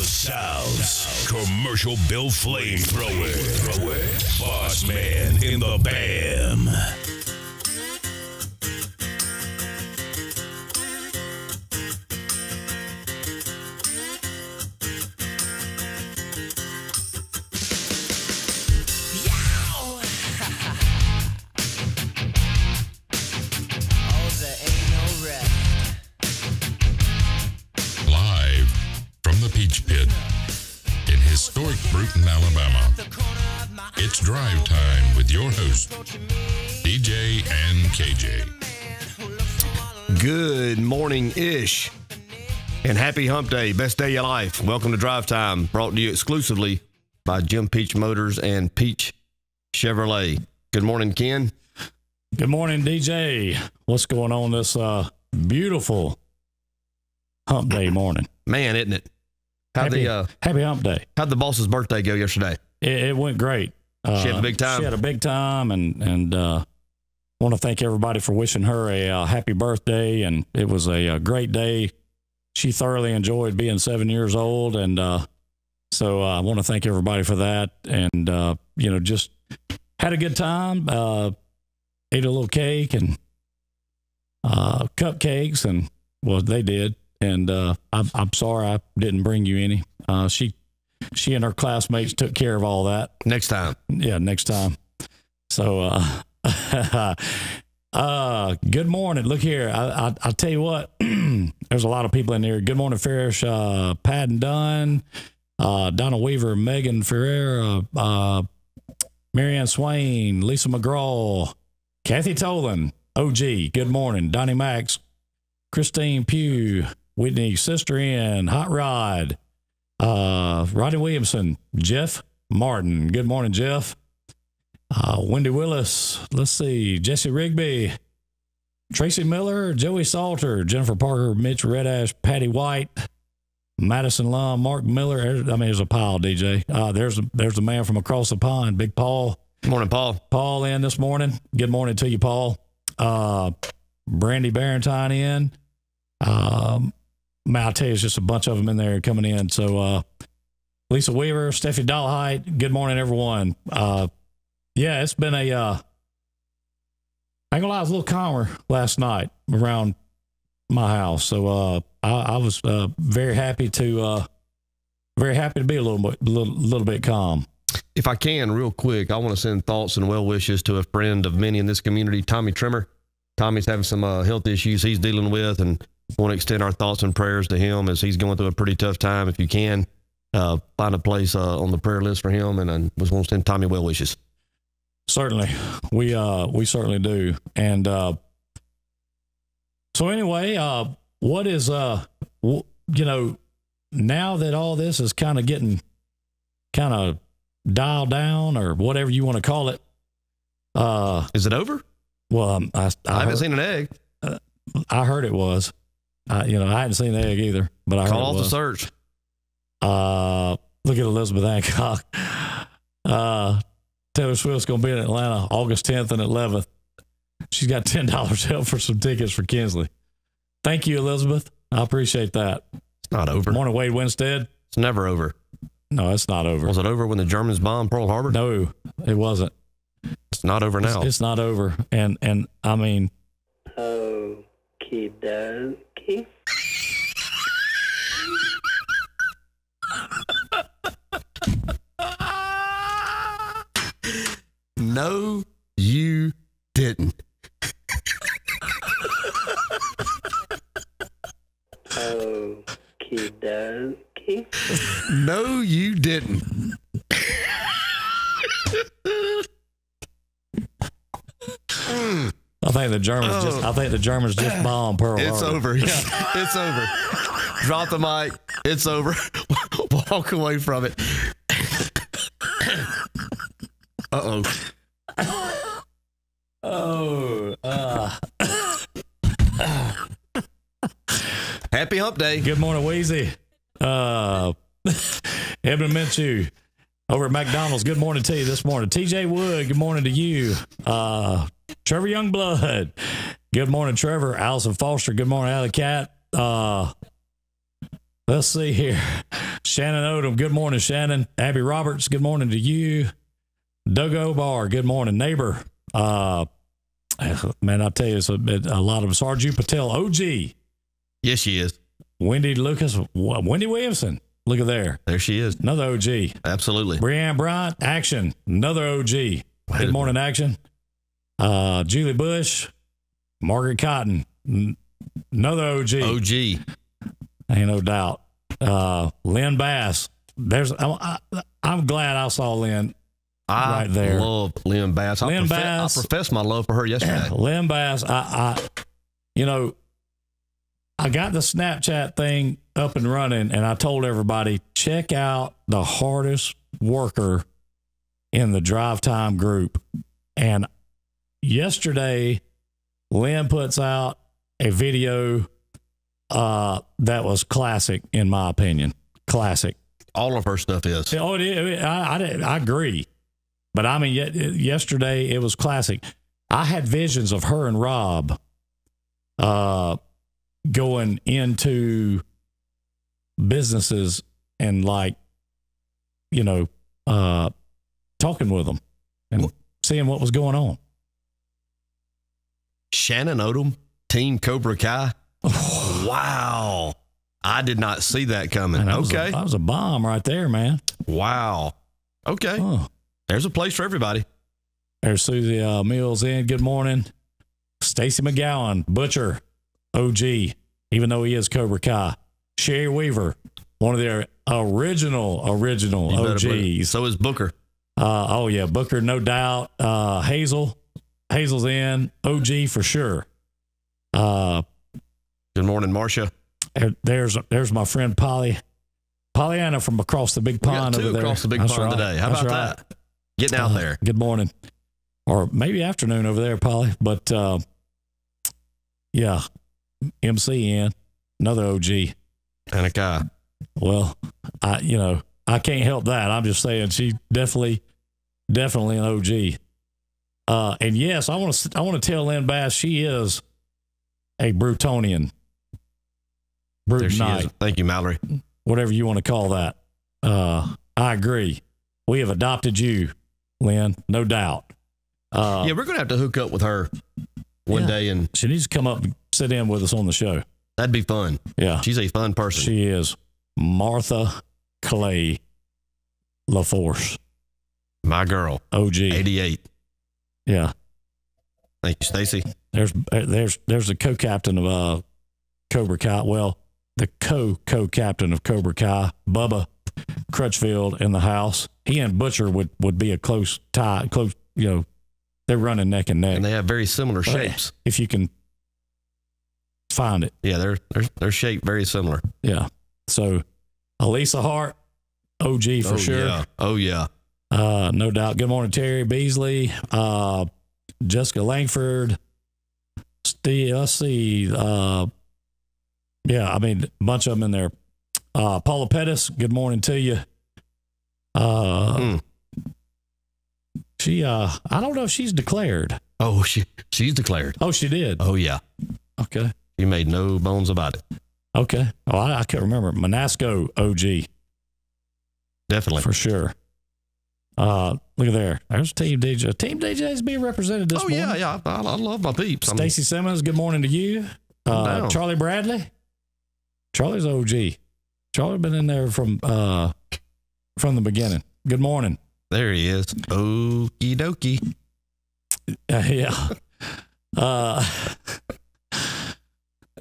the South's commercial bill flamethrower. Bossman in the BAM. Peach Pit in historic Bruton, Alabama. It's drive time with your host, DJ and KJ. Good morning-ish and happy hump day. Best day of your life. Welcome to Drive Time, brought to you exclusively by Jim Peach Motors and Peach Chevrolet. Good morning, Ken. Good morning, DJ. What's going on this beautiful hump day morning? Man, isn't it? Happy hump day. How'd the boss's birthday go yesterday? It went great. She had a big time. She had a big time, and want to thank everybody for wishing her a happy birthday. And it was a great day. She thoroughly enjoyed being 7 years old, and so I want to thank everybody for that. And just had a good time. Ate a little cake and cupcakes, and well, they did. And I'm sorry I didn't bring you any. She and her classmates took care of all that. Next time. Yeah, next time. So, good morning. Look here. I'll tell you what. There's a lot of people in here. Good morning, Farish, Pat and Dunn, Donna Weaver, Megan Ferreira, Marianne Swain, Lisa McGraw, Kathy Tolan, OG. Good morning. Donnie Max, Christine Pugh, Whitney Sister Ann, Hot Rod, Rodney Williamson, Jeff Martin. Good morning, Jeff. Wendy Willis. Let's see. Jesse Rigby, Tracy Miller, Joey Salter, Jennifer Parker, Mitch Redash, Patty White, Madison Lum, Mark Miller. I mean, there's a pile, DJ. There's the man from across the pond, Big Paul. Good morning, Paul. Paul in this morning. Good morning to you, Paul. Brandy Barrentine in. I'll tell you, it's just a bunch of them in there coming in. So, Lisa Weaver, Steffi Dollahite, good morning, everyone. Yeah, it's been I ain't gonna lie, it was a little calmer last night around my house. So, I was very happy to be a little bit calm. If I can, real quick, I want to send thoughts and well wishes to a friend of many in this community, Tommy Trimmer. Tommy's having some health issues he's dealing with, and want to extend our thoughts and prayers to him as he's going through a pretty tough time. If you can, find a place on the prayer list for him, and I just want to send Tommy well wishes. Certainly, we certainly do. And so anyway, what is now that all this is kind of getting dialed down, or whatever you want to call it, is it over? Well, I haven't seen an egg. I heard it was. I hadn't seen the egg either, but I heard call off it was. the search. Look at Elizabeth Hancock. Taylor Swift's going to be in Atlanta August 10th and 11th. She's got $10 help for some tickets for Kinsley. Thank you, Elizabeth. I appreciate that. It's not over. Morning, Wade Winstead. It's never over. No, it's not over. Was it over when the Germans bombed Pearl Harbor? No, it wasn't. It's not over now. It's not over. And I mean, okie dokie. No, you didn't. Okie dokie. No, you didn't. I think the Germans just bombed Pearl Harbor. It's over. Yeah, it's over. Drop the mic. It's over. Walk away from it. Uh-oh. Happy hump day. Good morning, Wheezy. Edmund Minshew over at McDonald's. Good morning to you this morning. TJ Wood, good morning to you. Trevor Youngblood. Good morning, Trevor. Allison Foster, good morning, Alley Cat. Let's see here. Shannon Odom, good morning, Shannon. Abby Roberts, good morning to you. Doug Obar, good morning. Neighbor, man, I tell you, it's a lot of them. Sarju Patel, OG. Yes, she is. Wendy Lucas, Wendy Williamson. Look at there. There she is. Another OG. Absolutely. Brianne Bryant, Action. Another OG. Good morning, Action. Julie Bush, Margaret Cotton. Another OG. OG. Ain't no doubt. Lynn Bass. I'm glad I saw Lynn right there. I love Lynn Bass. Lynn I Bass. professed my love for her yesterday. Lynn Bass, I got the Snapchat thing up and running, and I told everybody, check out the hardest worker in the Drive Time group. And yesterday, Lynn puts out a video that was classic, in my opinion. Classic. All of her stuff is. Oh, I agree. But I mean, yesterday it was classic. I had visions of her and Rob going into businesses and talking with them and seeing what was going on. Shannon Odom, Team Cobra Kai. Wow. I did not see that coming. Man, okay. That was a bomb right there, man. Wow. Okay. Oh. There's a place for everybody. There's Susie Mills in. Good morning. Stacy McGowan, Butcher, OG, even though he is Cobra Kai. Sherry Weaver, one of their original OGs. So is Booker. Oh, yeah. Booker, no doubt. Hazel's in. OG for sure. Good morning, Marcia. There's my friend Pollyanna from across the big pond over there. Across the big pond today. How about that? Getting out there. Good morning. Or maybe afternoon over there, Polly. But, yeah, MC in. Another OG. And a guy. Well, I can't help that. I'm just saying she definitely an OG. And yes, I want to tell Lynn Bass she is a Brutonian. Brute Knight. Thank you, Mallory. Whatever you want to call that. I agree. We have adopted you, Lynn, no doubt. Yeah, we're going to have to hook up with her one day, and she needs to come up and sit in with us on the show. That'd be fun. Yeah. She's a fun person. She is. Martha Clay LaForce. My girl. OG. 88. Yeah. Thank you, Stacy. There's the co-captain of Cobra Kai. Well, the co-captain of Cobra Kai, Bubba Crutchfield, in the house. He and Butcher would be a close tie. They're running neck and neck. And they have very similar shapes. If you can find it. Yeah, they're shaped very similar. Yeah. So, Elisa Hart, OG for sure. Yeah. Oh, yeah. No doubt. Good morning, Terry Beasley, Jessica Langford. Let's see. Yeah, I mean, a bunch of them in there. Paula Pettis, good morning to you. She, I don't know if she's declared. Oh, she's declared. Oh, she did. Oh, yeah. Okay. She made no bones about it. Okay. Oh, I can't remember. Monasco OG. Definitely. For sure. Look at there. There's Team DJ. Team DJ is being represented this morning. Yeah. I love my peeps. Stacy Simmons, good morning to you. Charlie Bradley. Charlie's OG. Charlie been in there from the beginning. Good morning. There he is. Okie dokie. Yeah.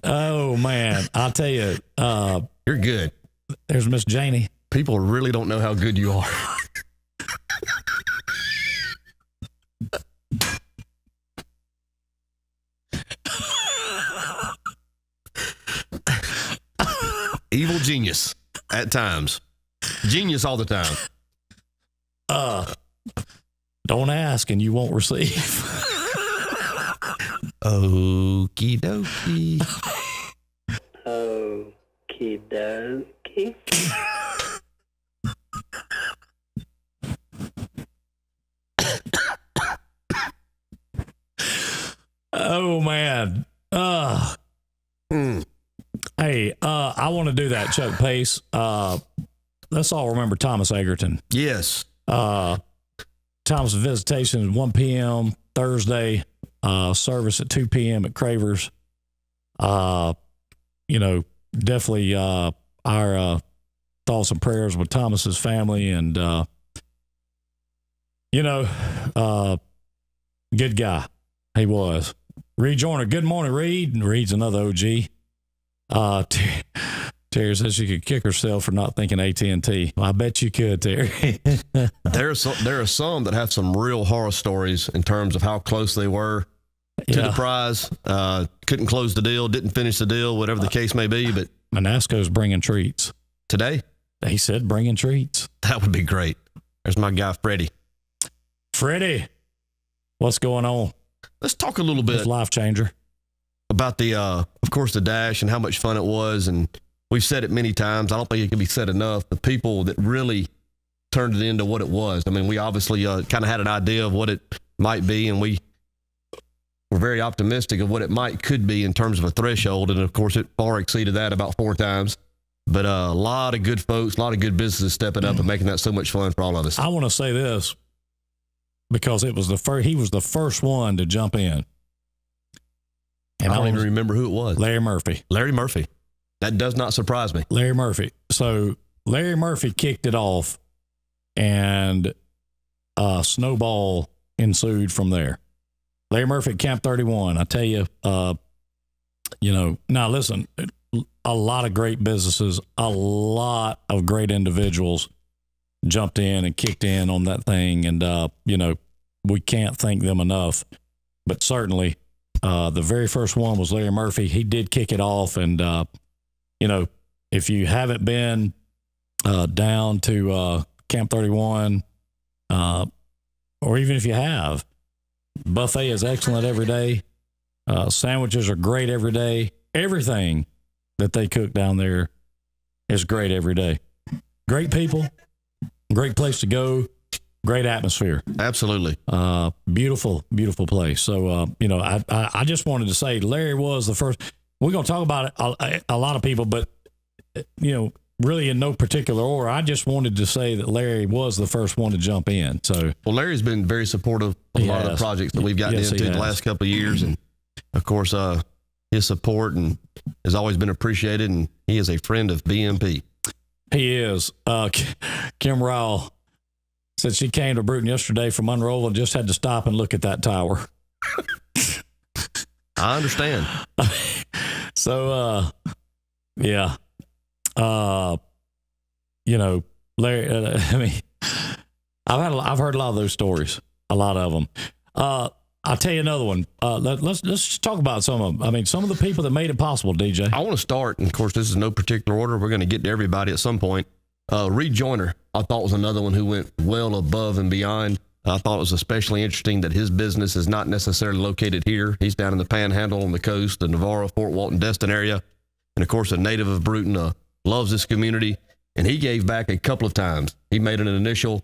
Oh man, I'll tell you. You're good. There's Miss Janie. People really don't know how good you are. Evil genius at times. Genius all the time. Don't ask and you won't receive. Okie dokie. Okie dokie. Oh man. Hey, I want to do that, Chuck Pace. let's all remember Thomas Egerton. Yes. Thomas visitation is 1 p.m. Thursday, service at 2 p.m. at Cravers. Definitely our thoughts and prayers with Thomas's family, and good guy he was. Reed Joyner, good morning, Reed. And Reed's another OG. Terry says she could kick herself for not thinking AT&T. I bet you could, Terry. There are some that have some real horror stories in terms of how close they were to the prize. Couldn't close the deal, didn't finish the deal, whatever the case may be. But Manasco's bringing treats. Today? He said bringing treats. That would be great. There's my guy, Freddie. Freddie, what's going on? Let's talk a little bit. It's life changer. About the, of course, the dash and how much fun it was. And we've said it many times. I don't think it can be said enough. The people that really turned it into what it was. I mean, we obviously kind of had an idea of what it might be, and we were very optimistic of what it could be in terms of a threshold. And of course, it far exceeded that about 4 times. But a lot of good folks, a lot of good businesses stepping up and making that so much fun for all of us. I want to say this because it was he was the first one to jump in. And I don't even remember who it was. Larry Murphy. Larry Murphy. That does not surprise me. Larry Murphy. So Larry Murphy kicked it off, and snowball ensued from there. Larry Murphy at Camp 31. I tell you, now listen, a lot of great businesses, a lot of great individuals jumped in and kicked in on that thing. And, we can't thank them enough. But certainly, the very first one was Larry Murphy. He did kick it off. And, if you haven't been down to Camp 31, or even if you have, buffet is excellent every day. Sandwiches are great every day. Everything that they cook down there is great every day. Great people, great place to go, great atmosphere. Absolutely. Beautiful, beautiful place. So, I just wanted to say Larry was the first. We're going to talk about it, a lot of people, but, really in no particular order. I just wanted to say that Larry was the first one to jump in. So, well, Larry's been very supportive of a lot of the projects that we've gotten into the last couple of years. And, of course, his support and has always been appreciated, and he is a friend of BMP. He is. Kim Rowell said she came to Bruton yesterday from Monroe and just had to stop and look at that tower. I understand. So, yeah. Larry, I've heard a lot of those stories, a lot of them. I'll tell you another one. Let's talk about some of them. I mean, some of the people that made it possible, DJ. I want to start, and of course, this is no particular order. We're going to get to everybody at some point. Reed Joyner, I thought, was another one who went well above and beyond. I thought it was especially interesting that his business is not necessarily located here. He's down in the Panhandle on the coast, the Navarro, Fort Walton, Destin area. And of course, a native of Bruton, loves this community. And he gave back a couple of times. He made an initial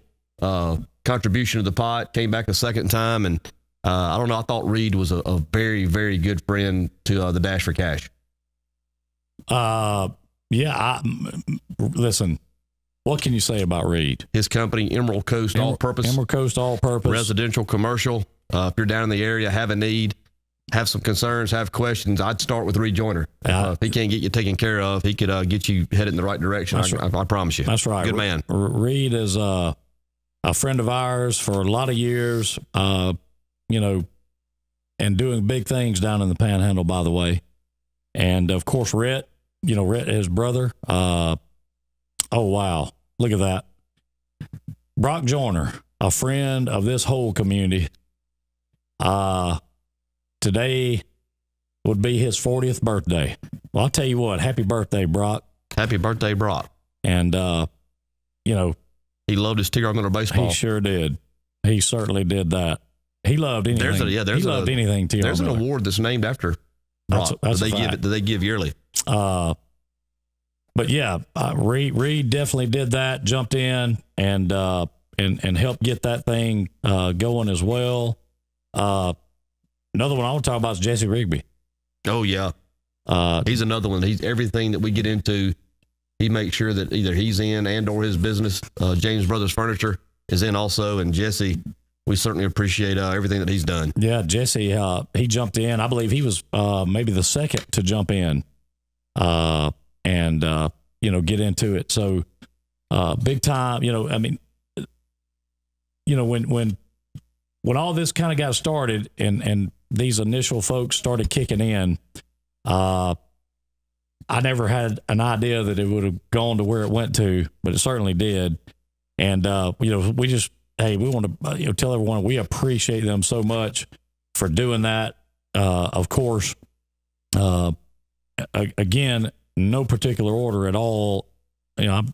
contribution to the pot, came back a second time, and I don't know. I thought Reed was a very, very good friend to the Dash for Cash. Listen, what can you say about Reed? His company, Emerald Coast All Purpose. Emerald Coast All Purpose. Residential, commercial. If you're down in the area, have a need, have some concerns, have questions, I'd start with Reed Joyner. If he can't get you taken care of, he could get you headed in the right direction. I promise you. That's right. Good man. Reed is a friend of ours for a lot of years. And doing big things down in the Panhandle, by the way. And of course, Rhett, his brother. Oh, wow. Look at that. Brock Joyner, a friend of this whole community. Today would be his 40th birthday. Well, I'll tell you what, happy birthday, Brock. Happy birthday, Brock. And, he loved his Tigger Miller baseball. He sure did. He certainly did that. He loved anything. He loved anything. There's an award that's named after Brock. That's that they give yearly. But yeah, Reed definitely did that. Jumped in and helped get that thing going as well. Another one I want to talk about is Jesse Rigby. Oh yeah, he's another one. He's everything that we get into. he makes sure that either he's in and or his business, James Brothers Furniture, is in also. And Jesse, we certainly appreciate everything that he's done. Yeah, Jesse, he jumped in. I believe he was maybe the second to jump in and get into it. So big time, I mean, when all this kind of got started and these initial folks started kicking in, I never had an idea that it would have gone to where it went to, but it certainly did. And, we want to tell everyone we appreciate them so much for doing that. Of course, again, no particular order at all.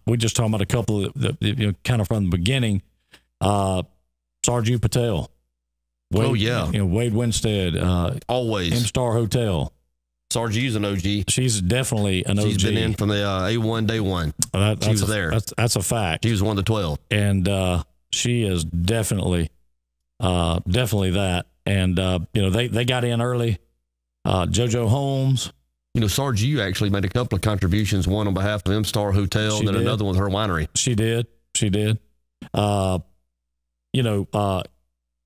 We just talking about a couple of kind of from the beginning. Sarju Patel. Wade Winstead. Always. M-Star Hotel. Sarju's an OG. She's definitely an OG. She's been in from the A1 day one. She was there. That's a fact. She was one of the 12. And she is definitely that. And, they got in early. JoJo Holmes. Sarju actually made a couple of contributions, one on behalf of M-Star Hotel and then another one with her winery. She did.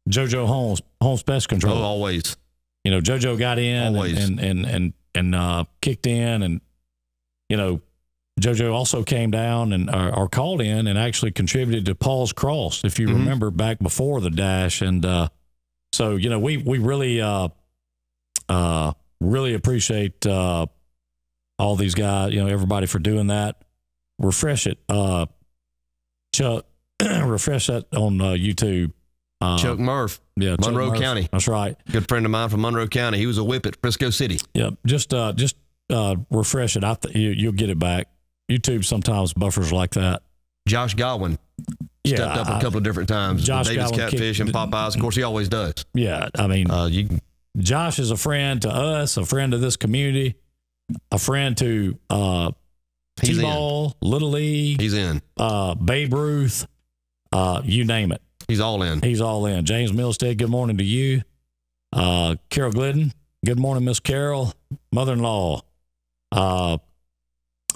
JoJo Holmes Pest Control. Oh, always. JoJo got in always. and kicked in, and JoJo also came down and or called in and actually contributed to Paul's Cross, if you remember back before the dash. And so we really really appreciate all these guys, everybody for doing that. Refresh it, Chuck. Refresh that on YouTube. Chuck Murph, Monroe County. That's right. Good friend of mine from Monroe County. He was a whip at Frisco City. Yep. Just refresh it. You'll get it back. YouTube sometimes buffers like that. Josh Godwin stepped up a couple of different times. Josh Davis Godwin Catfish and Popeyes. Of course, he always does. Yeah. I mean, Josh is a friend to us, a friend to this community, a friend to T-ball, Little League. He's in. Babe Ruth, you name it. He's all in. James Milstead, good morning to you. Carol Glidden, good morning, Miss Carol. Mother-in-law.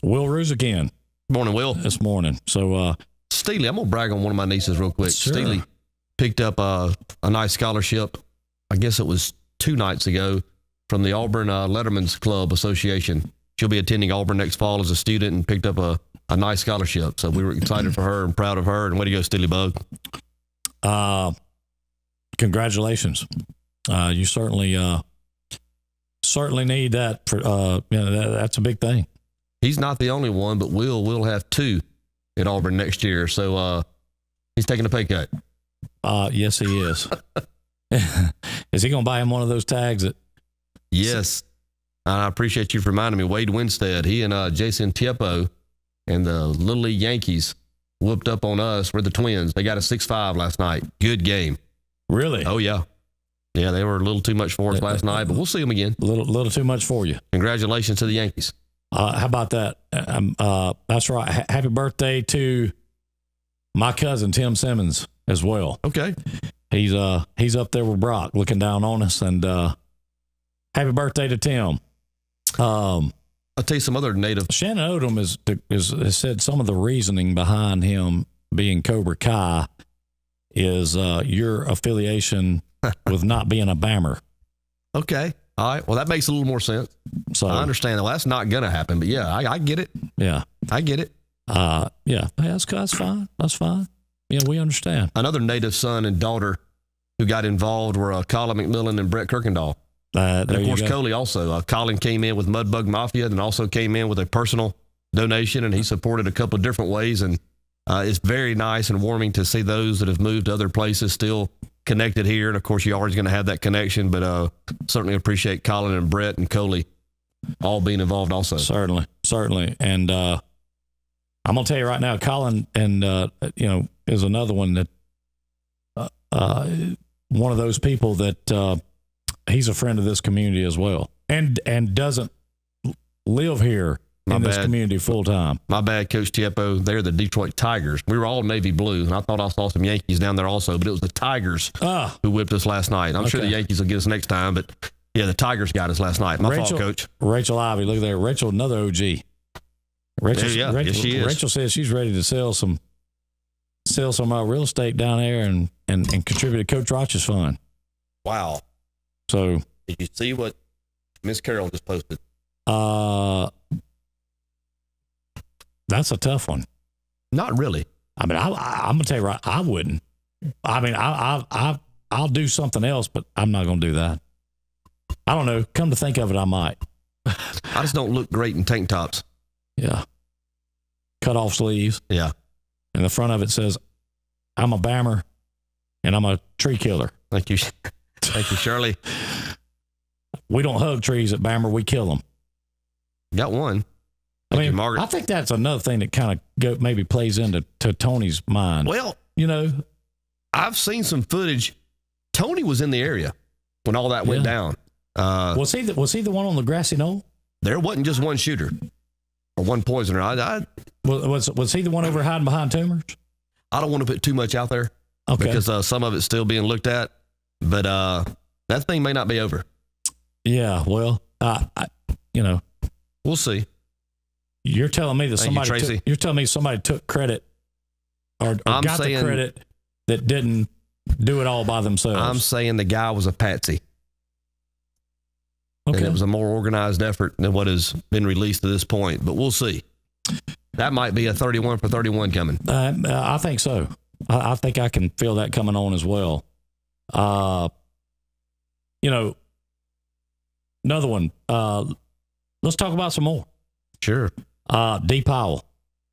Will Ruse again. Good morning, Will. This morning. So, Steely, I'm going to brag on one of my nieces real quick. Sure. Steely picked up a nice scholarship, I guess it was 2 nights ago, from the Auburn Letterman's Club Association. She'll be attending Auburn next fall as a student and picked up a nice scholarship. So we were excited for her and proud of her. And way to go, Steely Bug. Congratulations. You certainly need that for, that's a big thing. He's not the only one, but will have 2 at Auburn next year. So, he's taking a pay cut. Yes, he is. Is he going to buy him one of those tags? Yes. I appreciate you for reminding me. Wade Winstead, he and Jason Tiepo and the Little League Yankees whooped up on us. We're the Twins. They got a 6-5 last night. Good game. Really? Oh, yeah. Yeah, they were a little too much for us last night, but we'll see them again. A little too much for you. Congratulations to the Yankees. How about that? That's right. Happy birthday to my cousin, Tim Simmons, as well. Okay. He's up there with Brock looking down on us, and happy birthday to Tim. I'll tell you some other native. Shannon Odom has said some of the reasoning behind him being Cobra Kai is your affiliation with not being a Bammer. Okay. All right. Well, that makes a little more sense. So I understand that. Well, that's not going to happen, but yeah, I get it. Yeah. I get it. Yeah. Hey, that's fine. That's fine. Yeah, we understand. Another native son and daughter who got involved were Colin McMillan and Brett Kirkendall. And of course, Coley also. Colin came in with Mudbug Mafia and also came in with a personal donation, and he supported a couple of different ways. And it's very nice and warming to see those that have moved to other places still connected here. And of course, you're always going to have that connection, but certainly appreciate Colin and Brett and Coley all being involved also. Certainly. And I'm going to tell you right now, Colin and, is another one that one of those people that he's a friend of this community as well, and doesn't live here in this community full time. My bad, Coach Tiepo. They're the Detroit Tigers. We were all navy blue, and I thought I saw some Yankees down there also, but it was the Tigers who whipped us last night. I'm sure the Yankees will get us next time, but yeah, the Tigers got us last night. My fault, Coach. Rachel Ivy, look there. Rachel, another OG. Rachel, Yeah, Rachel, yes, she is. Rachel says she's ready to sell some real estate down there and contribute to Coach Roch's fund. Wow. So Did you see what Miss Carol just posted? That's a tough one. Not really. I mean, I'm gonna tell you right, I wouldn't. I mean, I'll do something else, but I'm not gonna do that. I don't know. Come to think of it, I might. I just don't look great in tank tops. Yeah. Cut off sleeves. Yeah. And the front of it says, "I'm a bammer, and I'm a tree killer." Thank you. Thank you, Shirley. We don't hug trees at Bammer. We kill them. Got one. I Thank you, mean, Margaret. I think that's another thing that kind of maybe plays into Tony's mind. Well, you know, I've seen some footage. Tony was in the area when all that went down. was he the one on the grassy knoll? There wasn't just one shooter or one poisoner. Was he the one over hiding behind tumors? I don't want to put too much out there Okay. because some of it's still being looked at, but that thing may not be over. Yeah. Well, We'll see. you're telling me that Thank you, Tracy. you're telling me somebody took credit or I'm got saying- the credit that didn't do it all by themselves. I'm saying the guy was a patsy. okay. And it was a more organized effort than what has been released to this point, but we'll see. That might be a 31 for 31 coming. I think so. I think I can feel that coming on as well. Another one. Let's talk about some more. Sure. D. Powell.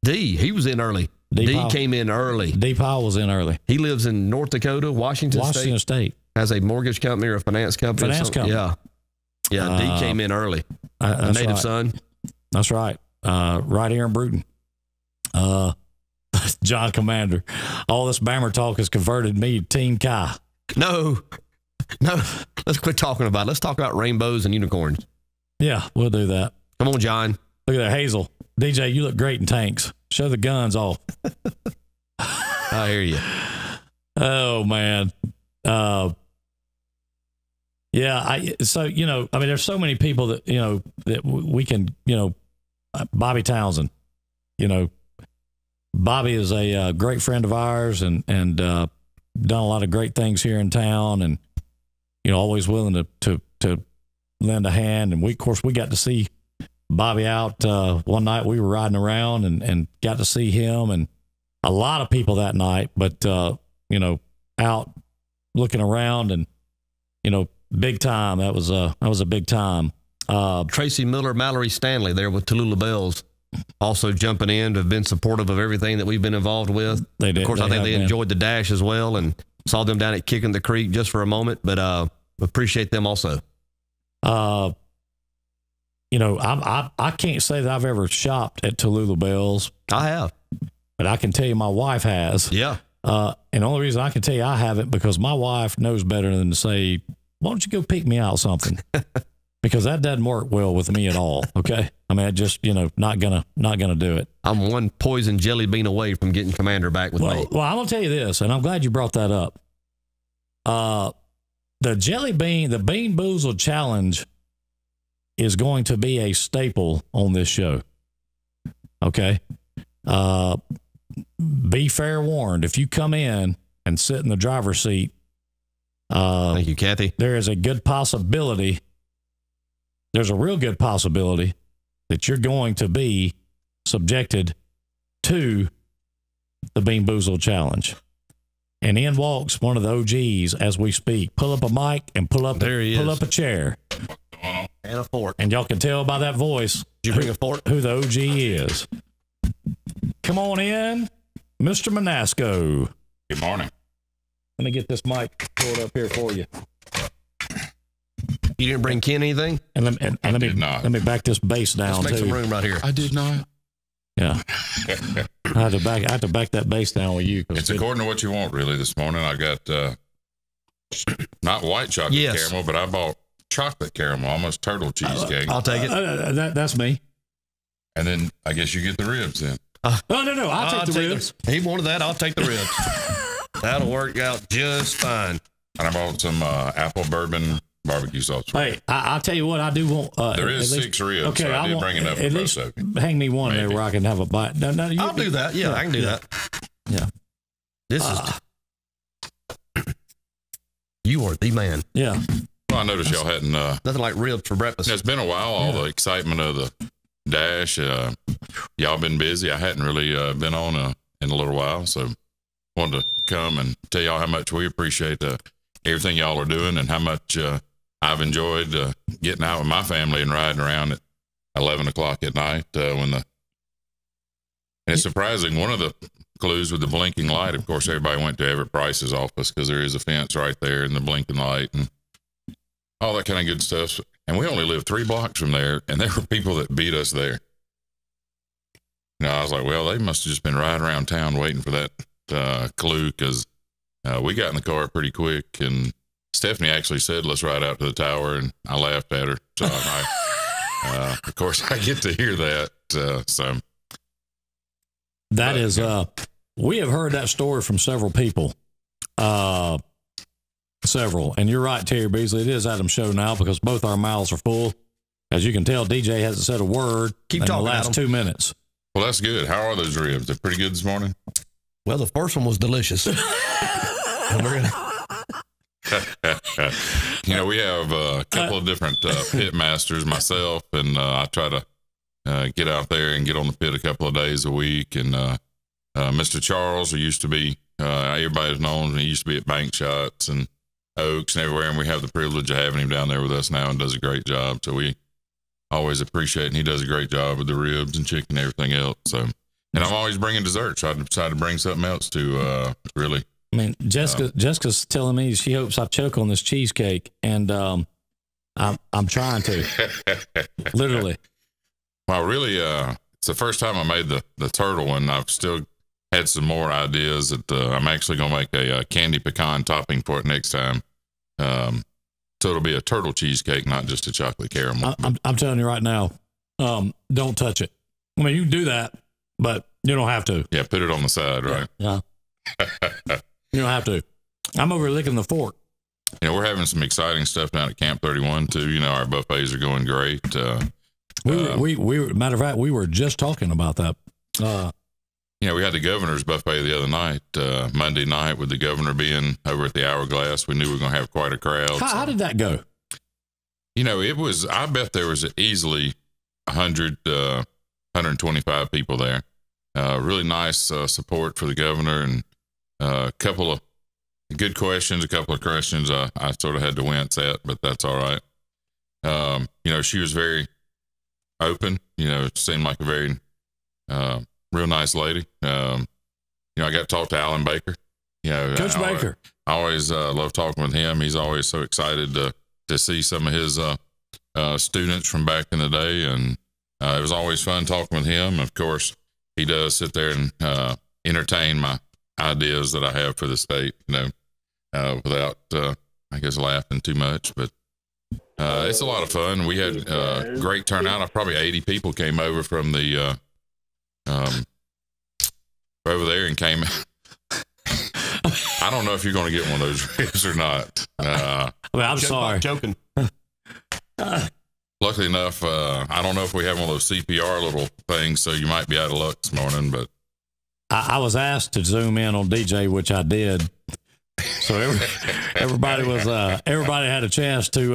He was in early. D. D Powell. came in early. D. Powell was in early. He lives in North Dakota, Washington Washington State. Has a mortgage company or a finance company. Finance company. Yeah. Yeah, D came in early. A That's native right. son. That's right. Right here in Bruton. John Commander. All this Bammer talk has converted me to Team Kai. No. Let's quit talking about it. Let's talk about rainbows and unicorns. Yeah, we'll do that. Come on, John. Look at that, Hazel. DJ, you look great in tanks. Show the guns off. I hear you. Oh man. There's so many people that, that we can, Bobby Townsend, Bobby is a great friend of ours and done a lot of great things here in town and, always willing to lend a hand. And we got to see Bobby out one night. We were riding around and got to see him and a lot of people that night, but, out looking around and, big time. That was a big time. Tracy Miller, Mallory Stanley there with Tallulah Bells also jumping in to have been supportive of everything that we've been involved with. They did. Of course, I think they enjoyed the dash as well and saw them down at Kicking the Creek just for a moment, but appreciate them also. I can't say that I've ever shopped at Tallulah Bells, I have. but I can tell you my wife has. Yeah. And the only reason I can tell you I haven't because my wife knows better than to say, why don't you go pick me out something? Because that doesn't work well with me at all. Okay. I mean, I just, not gonna do it. I'm one poison jelly bean away from getting Commander back with me. Well, I'm gonna tell you this, and I'm glad you brought that up. The Bean Boozled Challenge is going to be a staple on this show. Okay. Be fair warned. If you come in and sit in the driver's seat, Thank you, Kathy. there is a good possibility. There's a real good possibility that you're going to be subjected to the Bean Boozled Challenge. And in walks one of the OGs as we speak. Pull up a mic and pull up a chair. And a fork. And y'all can tell by that voice Did you bring a fork? who the OG is. Come on in, Mr. Manasco. Good morning. Let me get this mic pulled up here for you. You didn't bring Ken anything? And let me back this bass down Let's make some too. room right here. I did not. Yeah. I had to back that bass down with you. It's according to what you want, really, this morning. I got not white chocolate caramel, but I bought chocolate caramel, almost turtle cheesecake. I'll take it. That's me. And then I guess you get the ribs then. No. I'll take the ribs. He wanted that. I'll take the ribs. That'll work out just fine. And I bought some apple bourbon barbecue sauce. Hey, I'll tell you what, I do want. There is 6 ribs. Okay, so I did bring enough at for least both of you. hang me one there where I can have a bite. No, I'll do that. Yeah, I can do that. Yeah. This is. You are the man. Yeah. Well, I noticed y'all hadn't. Nothing like ribs for breakfast. It's been a while. All the excitement of the dash. Y'all been busy. I hadn't really been on in a little while, so wanted to come and tell y'all how much we appreciate everything y'all are doing and how much I've enjoyed getting out with my family and riding around at 11 o'clock at night and it's surprising. One of the clues with the blinking light, of course, everybody went to Everett Price's office because there is a fence right there and the blinking light and all that kind of good stuff. And we only live 3 blocks from there, and there were people that beat us there. I was like, well, they must have just been riding around town waiting for that clue because we got in the car pretty quick. And Stephanie actually said, let's ride out to the tower. And I laughed at her. So of course, I get to hear that. That is, we have heard that story from several people. Several. And you're right, Terry Beasley. It is Adam's show now because both our mouths are full. As you can tell, DJ hasn't said a word in the last 2 minutes. Well, that's good. How are those ribs? They're pretty good this morning? Well, the first one was delicious. And we're gonna... we have a couple of different pit masters, myself, and I try to get out there and get on the pit a couple of days a week. And Mr. Charles, who used to be, everybody's known, he used to be at Bank Shots and Oaks and everywhere, and we have the privilege of having him down there with us now and does a great job. So we always appreciate it, and he does a great job with the ribs and chicken and everything else. So, and I'm always bringing desserts. I decided to bring something else to really. I mean, Jessica's telling me she hopes I choke on this cheesecake, and I'm trying to, literally. Well, really, it's the first time I made the turtle one. I've still had some more ideas that I'm actually going to make a candy pecan topping for it next time. So it'll be a turtle cheesecake, not just a chocolate caramel. I'm telling you right now, don't touch it. I mean, you can do that, but you don't have to. Yeah, put it on the side, right? Yeah. You don't have to. I'm over licking the fork. We're having some exciting stuff down at Camp 31 too. Our buffets are going great. We matter of fact, we were just talking about that. We had the governor's buffet the other night, Monday night, with the governor being over at the Hourglass. We knew we were going to have quite a crowd. How did that go? It was, I bet there was easily 100, 125 people there. Really nice support for the governor and a couple of good questions, a couple of questions I sort of had to wince at, but that's all right. She was very open, seemed like a very real nice lady. I got to talk to Alan Baker. Coach Baker. I always love talking with him. He's always so excited to see some of his students from back in the day, and it was always fun talking with him. Of course, he does sit there and entertain my ideas that I have for the state, without, I guess, laughing too much. But it's a lot of fun. We had great turnout. Probably 80 people came over from the over there and came. I don't know if you're going to get one of those ribs or not. I'm sorry. Joking. Luckily enough, I don't know if we have one of those CPR little things, so you might be out of luck this morning. But I was asked to zoom in on DJ, which I did. So everybody had a chance to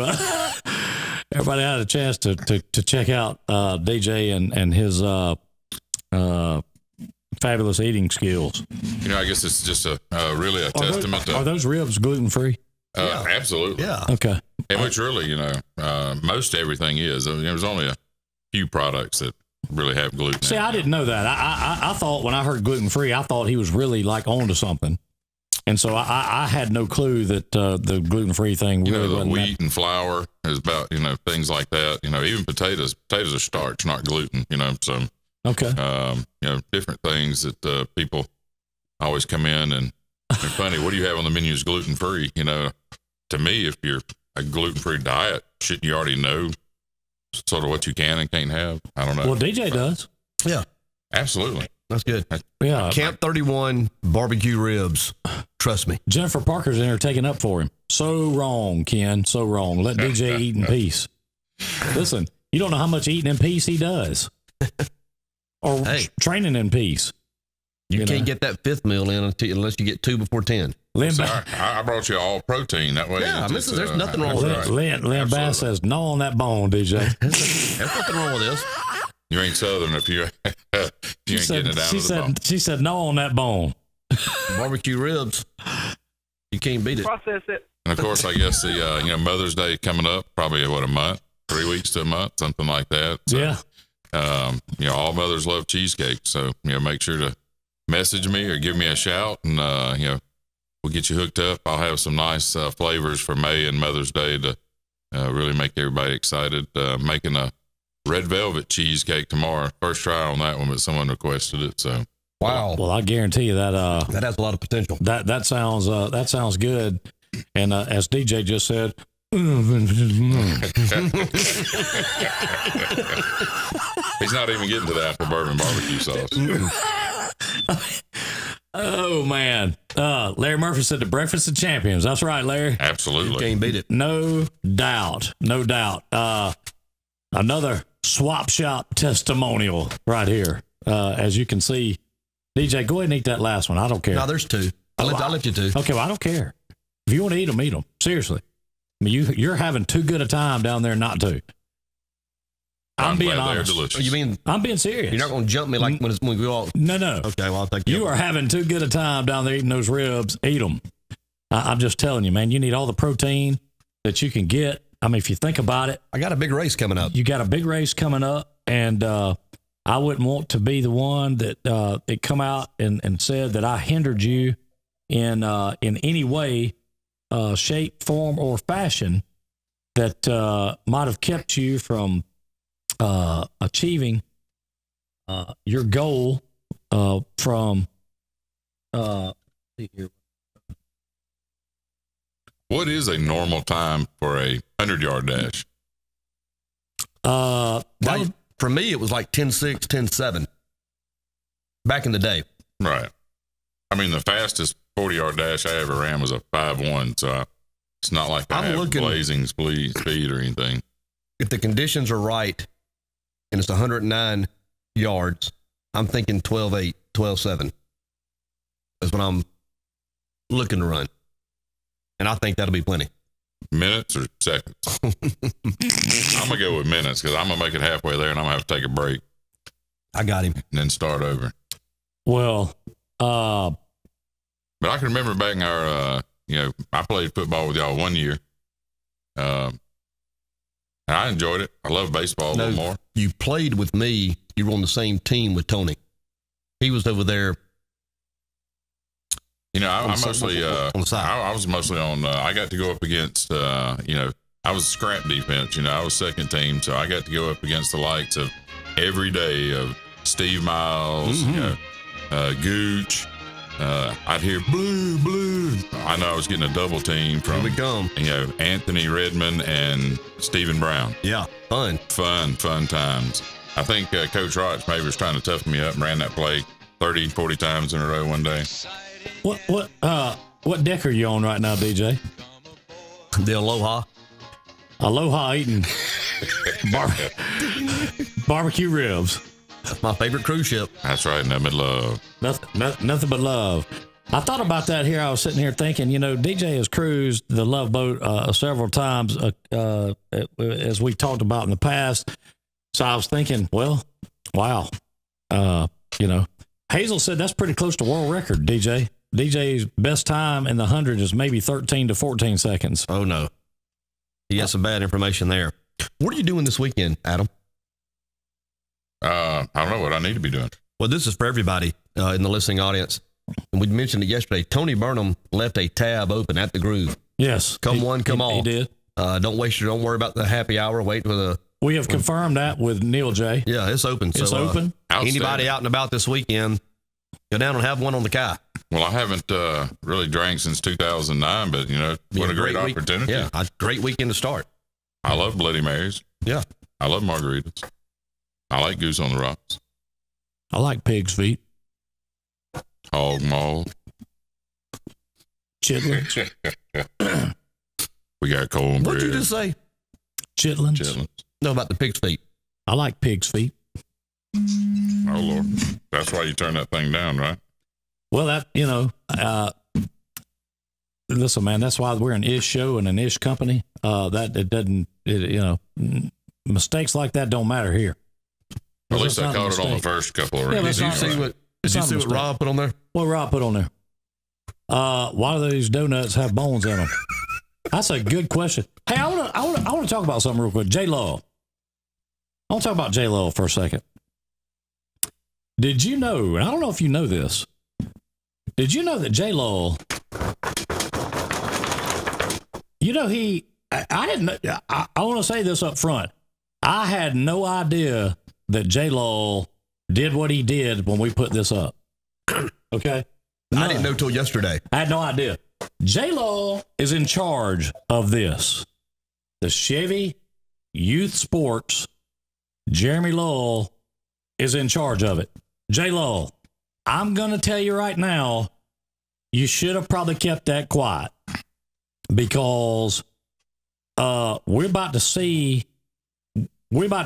check out DJ and his fabulous eating skills. I guess it's just really a testament to. Are those ribs gluten free? Yeah. Absolutely. Yeah. Okay. And which really, most everything is. There's only a few products that really have gluten. See, I didn't know that. I thought when I heard gluten free, I thought he was really like onto something. And so I had no clue that the gluten free thing really the wasn't wheat and flour is about things like that. Even potatoes are starch, not gluten. So okay. Different things that people always come in and they're funny. What do you have on the menu is gluten free? To me, if you're a gluten free diet, shouldn't you already know sort of what you can and can't have? I don't know. Well, DJ does. Yeah. Absolutely. That's good. Yeah. Camp 31 barbecue ribs. Trust me. Jennifer Parker's in there taking up for him. So wrong, Ken. So wrong. Let DJ eat in peace. Listen, you don't know how much eating in peace he does. Or training in peace. You can't get that fifth meal in unless you get 2 before 10. Lynn, I brought you all protein that way. Yeah, there's nothing wrong with that. Lynn Bass says, "No on that bone, DJ." There's nothing wrong with this. You ain't Southern if you ain't getting it down to the bone. She said, "No on that bone." Barbecue ribs. You can't beat it. Process it. And of course, I guess the Mother's Day coming up, probably a month, 3 weeks to a month, something like that. So, yeah. All mothers love cheesecake, so make sure to message me or give me a shout, and we'll get you hooked up. I'll have some nice flavors for May and Mother's Day to really make everybody excited. Making a red velvet cheesecake tomorrow. First try on that one, but someone requested it. So wow. Well, I guarantee you that that has a lot of potential. That sounds good. And as DJ just said, he's not even getting to the apple bourbon barbecue sauce. Oh man, Larry Murphy said the breakfast of champions. That's right, Larry. Absolutely, can't beat it. No doubt. Another swap shop testimonial right here. As you can see, DJ, go ahead and eat that last one. I don't care. No, there's 2. I'll let you 2. Okay, well, I don't care. If you want to eat them, eat them. Seriously. I mean, you're having too good a time down there not to. I'm being honest. Delicious. You mean I'm being serious? You're not going to jump me like when we all. No. Okay, well, I'll take you. You are having too good a time down there eating those ribs. Eat them. I'm just telling you, man. You need all the protein that you can get. I mean, if you think about it, I got a big race coming up. You got a big race coming up, and I wouldn't want to be the one that it come out and said that I hindered you in any way, shape, form, or fashion that might have kept you from achieving your goal from see here. What is a normal time for a 100-yard dash? For me, it was like 10.6, 10.7 back in the day. Right. I mean, the fastest 40-yard dash I ever ran was a 5.1, so it's not like I have blazing speed or anything. If the conditions are right and it's 109 yards, I'm thinking 12.8, 12.7. That's what I'm looking to run. And I think that'll be plenty. Minutes or seconds? I'm going to go with minutes because I'm going to make it halfway there and I'm going to have to take a break. I got him. And then start over. Well, but I can remember back in our, I played football with y'all 1 year. And I enjoyed it. I love baseball a little more. You played with me. You were on the same team with Tony. He was over there. I mostly, I was mostly on, I got to go up against, I was scrap defense, I was second team. So I got to go up against the likes of every day of Steve Miles, Gooch. I'd hear blue, blue. I know I was getting a double team from, Anthony Redmond and Stephen Brown. Yeah. Fun times. I think Coach Roch maybe was trying to toughen me up and ran that play 30, 40 times in a row one day. What deck are you on right now, DJ? The Aloha eating barbecue ribs. That's my favorite cruise ship. That's right, nothing but love. Nothing but love. I thought about that here. I was sitting here thinking, DJ has cruised the Love Boat several times, as we talked about in the past. So I was thinking, well, wow. Hazel said that's pretty close to world record, DJ. DJ's best time in the 100 is maybe 13 to 14 seconds. Oh, no. He got some bad information there. What are you doing this weekend, Adam? I don't know what I need to be doing. Well, this is for everybody in the listening audience. And we mentioned it yesterday. Tony Burnham left a tab open at the Groove. Yes. Come all. He did. Don't worry about the happy hour. Wait for the... We have confirmed that with Neil J. Yeah, it's open. It's open. Anybody out and about this weekend, go down and have one on the Kai. Well, I haven't really drank since 2009, but, what a great opportunity. Yeah, a great weekend to start. I love Bloody Marys. Yeah. I love margaritas. I like Goose on the Rocks. I like pig's feet. Hog maw. Chitlins. We got cornbread. What'd you just say? Chitlins. Chitlins. No, about the pig's feet. I like pig's feet. Oh, Lord. That's why you turn that thing down, right? Well, that, listen, man, that's why we're an ish show and an ish company. Mistakes like that don't matter here. At least I That's not a caught it on the mistake. first couple of Yeah, rings. that's Did you not- see not a what mistake. Rob put on there? What Rob put on there? Why do these donuts have bones in them? That's a good question. Hey, I want to talk about something real quick. J-Lo. I want to talk about J-Lo for a second. Did you know, and I don't know if you know this, did you know that J-Lo, I didn't know, I want to say this up front. I had no idea that J-Lo did what he did when we put this up. Okay? I didn't know till yesterday. I had no idea. J-Lo is in charge of this. The Chevy Youth Sports, Jeremy Lowell is in charge of it. J-Lo, I'm going to tell you right now, you should have probably kept that quiet because we're about to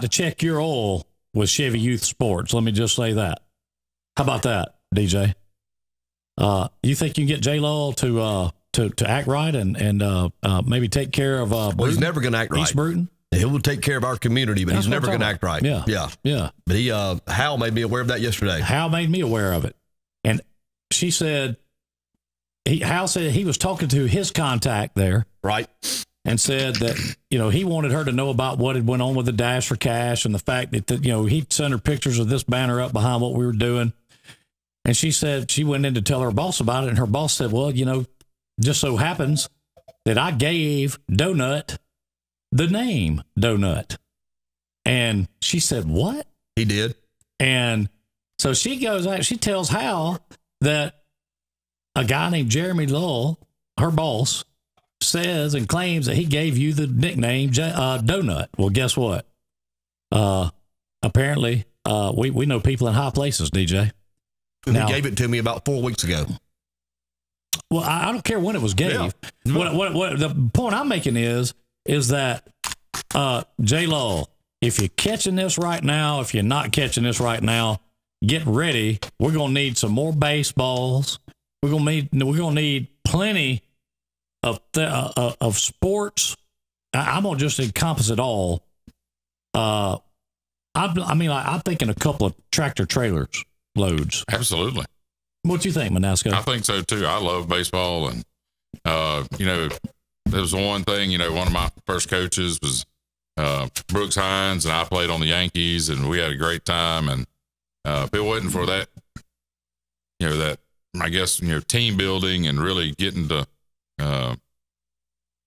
check your oil with Chevy Youth Sports. Let me just say that. How about that, DJ? You think you can get J-Lo to act right and maybe take care of Well, he's Bruton? never going to act right. East Bruton? He will take care of our community, but That's he's what never I'm going to talking act right. about. Yeah. But Hal made me aware of that yesterday. Hal made me aware of it. And she said, Hal said he was talking to his contact there. Right. And said that, he wanted her to know about what had went on with the Dash for Cash and the fact that, he'd send her pictures of this banner up behind what we were doing. And she said she went in to tell her boss about it. And her boss said, well, just so happens that I gave Donut the name Donut. And she said, what? He did. And so she goes out, she tells Hal that a guy named Jeremy Lowell, her boss, says and claims that he gave you the nickname Donut. Well, guess what? Apparently, we know people in high places, DJ. Now, he gave it to me about 4 weeks ago. Well, I don't care when it was gave. Yeah. What the point I'm making is that J-Lo, if you're catching this right now, if you're not catching this right now, get ready. We're gonna need some more baseballs. We're gonna need plenty of sports. I'm gonna just encompass it all. I'm thinking a couple of tractor trailers loads. Absolutely. What do you think, Manasco? I think so too. I love baseball, and there was one thing. One of my first coaches was Brooks Hines, and I played on the Yankees, and we had a great time. And if it wasn't for that, that I guess team building and really getting to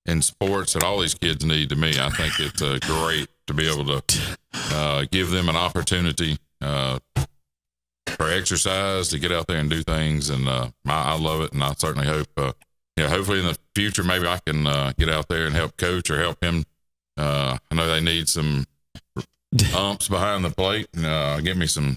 in sports that all these kids need. To me, I think it's great to be able to give them an opportunity. For exercise, to get out there and do things, and I love it, and I certainly hope, hopefully in the future, maybe I can get out there and help coach or help him. I know they need some umps behind the plate, and give me some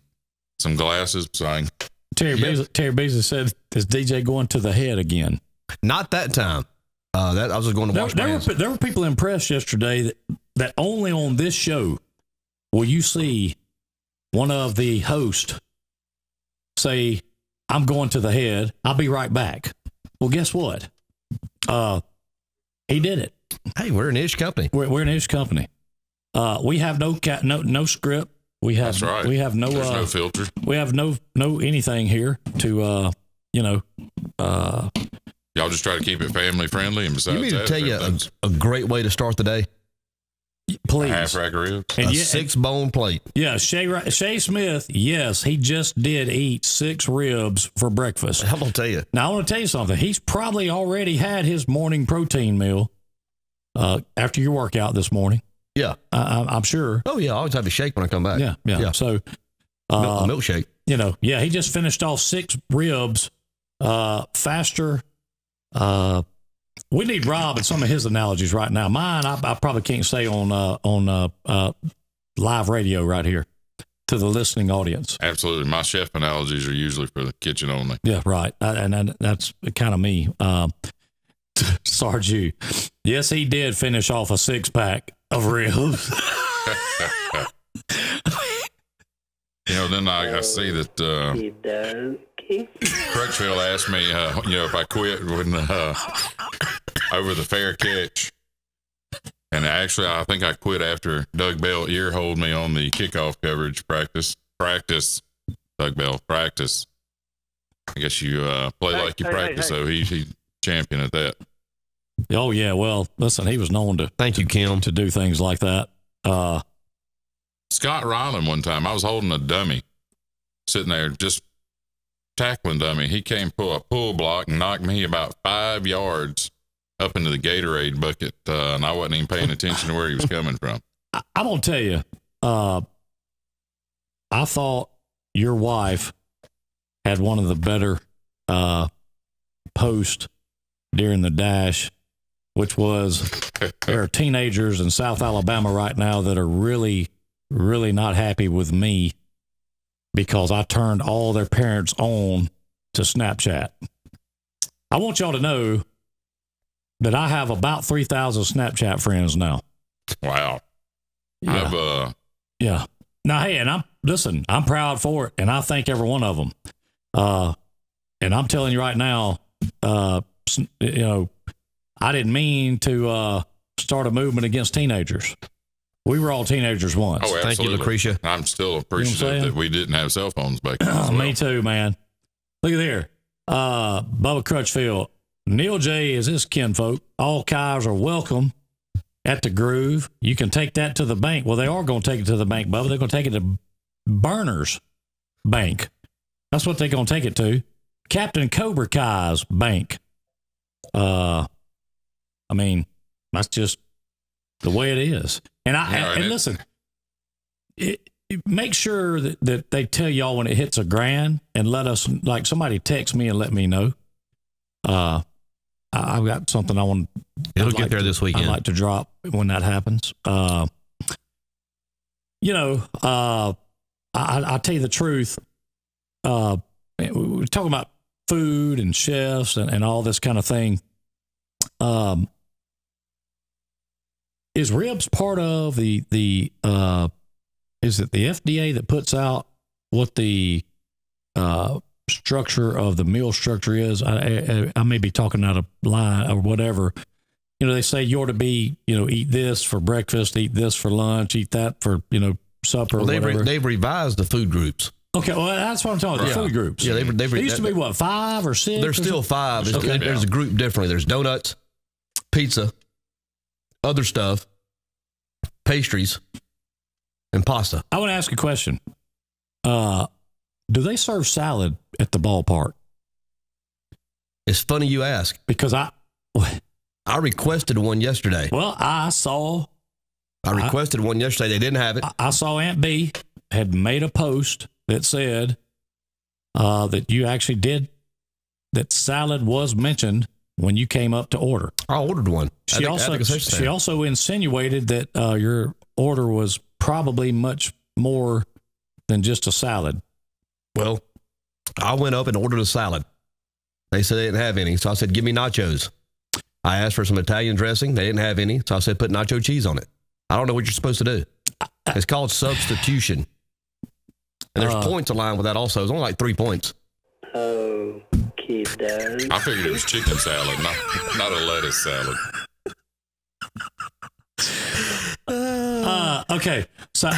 glasses so I can. Terry Beasley said, "Is DJ going to the head again?" Not that time. That I was just going to watch. There were people impressed yesterday that only on this show will you see one of the hosts say, "I'm going to the head. I'll be right back." Well, guess what? He did it. Hey, we're an ish company. We're an ish company. We have no script. We have That's right. We have no There's no filter. We have no anything here to Y'all just try to keep it family friendly, and besides You mean to that, tell you a great way to start the day? please. half rack of ribs. And A yeah, 6-bone plate. yeah, Shay Smith. Yes, he just did eat 6 ribs for breakfast. I'm gonna tell you. Now, I want to tell you something. He's probably already had his morning protein meal after your workout this morning. Yeah. I'm sure. Oh yeah. I always have a shake when I come back. Yeah. So, A milkshake. he just finished off 6 ribs faster. We need Rob and some of his analogies right now. Mine, I probably can't say on live radio right here. to the listening audience. Absolutely. My chef analogies are usually for the kitchen only. Yeah, right. And that's kind of me. Sarge, you. Yes, he did finish off a 6-pack of ribs. Then I see that Crutchfield asked me, if I quit when over the fair catch. And actually, I think I quit after Doug Bell ear-holed me on the kickoff coverage practice. Doug Bell, practice. I guess you play like you practice, so he's champion at that. Oh, yeah. Well, listen, he was known to. Thank you, Kim. To do things like that. Scott Ryland one time, I was holding a dummy, sitting there just tackling dummy. He came pull a pull block and knocked me about 5 yards up into the Gatorade bucket, and I wasn't even paying attention to where he was coming from. I'm going to tell you, I thought your wife had one of the better posts during the dash, which was there are teenagers in South Alabama right now that are really, really not happy with me because I turned all their parents on to Snapchat. I want y'all to know that I have about 3,000 Snapchat friends now. Wow. Yeah. Yeah. Now, hey, and I'm proud for it, and I thank every one of them. And I'm telling you right now, I didn't mean to start a movement against teenagers. We were all teenagers once. Oh, absolutely. Thank you, Lucretia. I'm still appreciative that we didn't have cell phones back then. As well. Me too, man. Look at here. Bubba Crutchfield. Neil J. is his kinfolk. All cows are welcome at the Groove. You can take that to the bank. Well, they are going to take it to the bank, Bubba. They're going to take it to Burner's Bank. That's what they're going to take it to. Captain Cobra Kai's bank. That's just the way it is. And listen, make sure that they tell y'all when it hits $1,000 and let us, like somebody text me and let me know. I've got something I want. It'll get there this weekend. I'd like to drop when that happens. I'll tell you the truth. We're talking about food and chefs and all this kind of thing. Is ribs part of is it the FDA that puts out what the structure of the meal structure is? I may be talking out of line or whatever. They say you ought to be, eat this for breakfast, eat this for lunch, eat that for, supper. Well, whatever. they've revised the food groups. Okay, well, that's what I'm talking about, the food groups. Yeah, they used to be, what, 5 or 6? There's still 5. There's a group differently. There's donuts, pizza, other stuff, pastries, and pasta. I want to ask a question. Do they serve salad at the ballpark? It's funny you ask. Because I requested one yesterday. Well, I requested one yesterday. They didn't have it. I saw Aunt B had made a post that said that you actually did, that salad was mentioned when you came up to order. I ordered one. She also insinuated that your order was probably much more than just a salad. Well, I went up and ordered a salad. They said they didn't have any, so I said, give me nachos. I asked for some Italian dressing. They didn't have any, so I said, put nacho cheese on it. I don't know what you're supposed to do. It's called substitution. And there's points aligned with that also. It's only like 3 points. Okay, Dad. I figured it was chicken salad, not a lettuce salad. Okay, so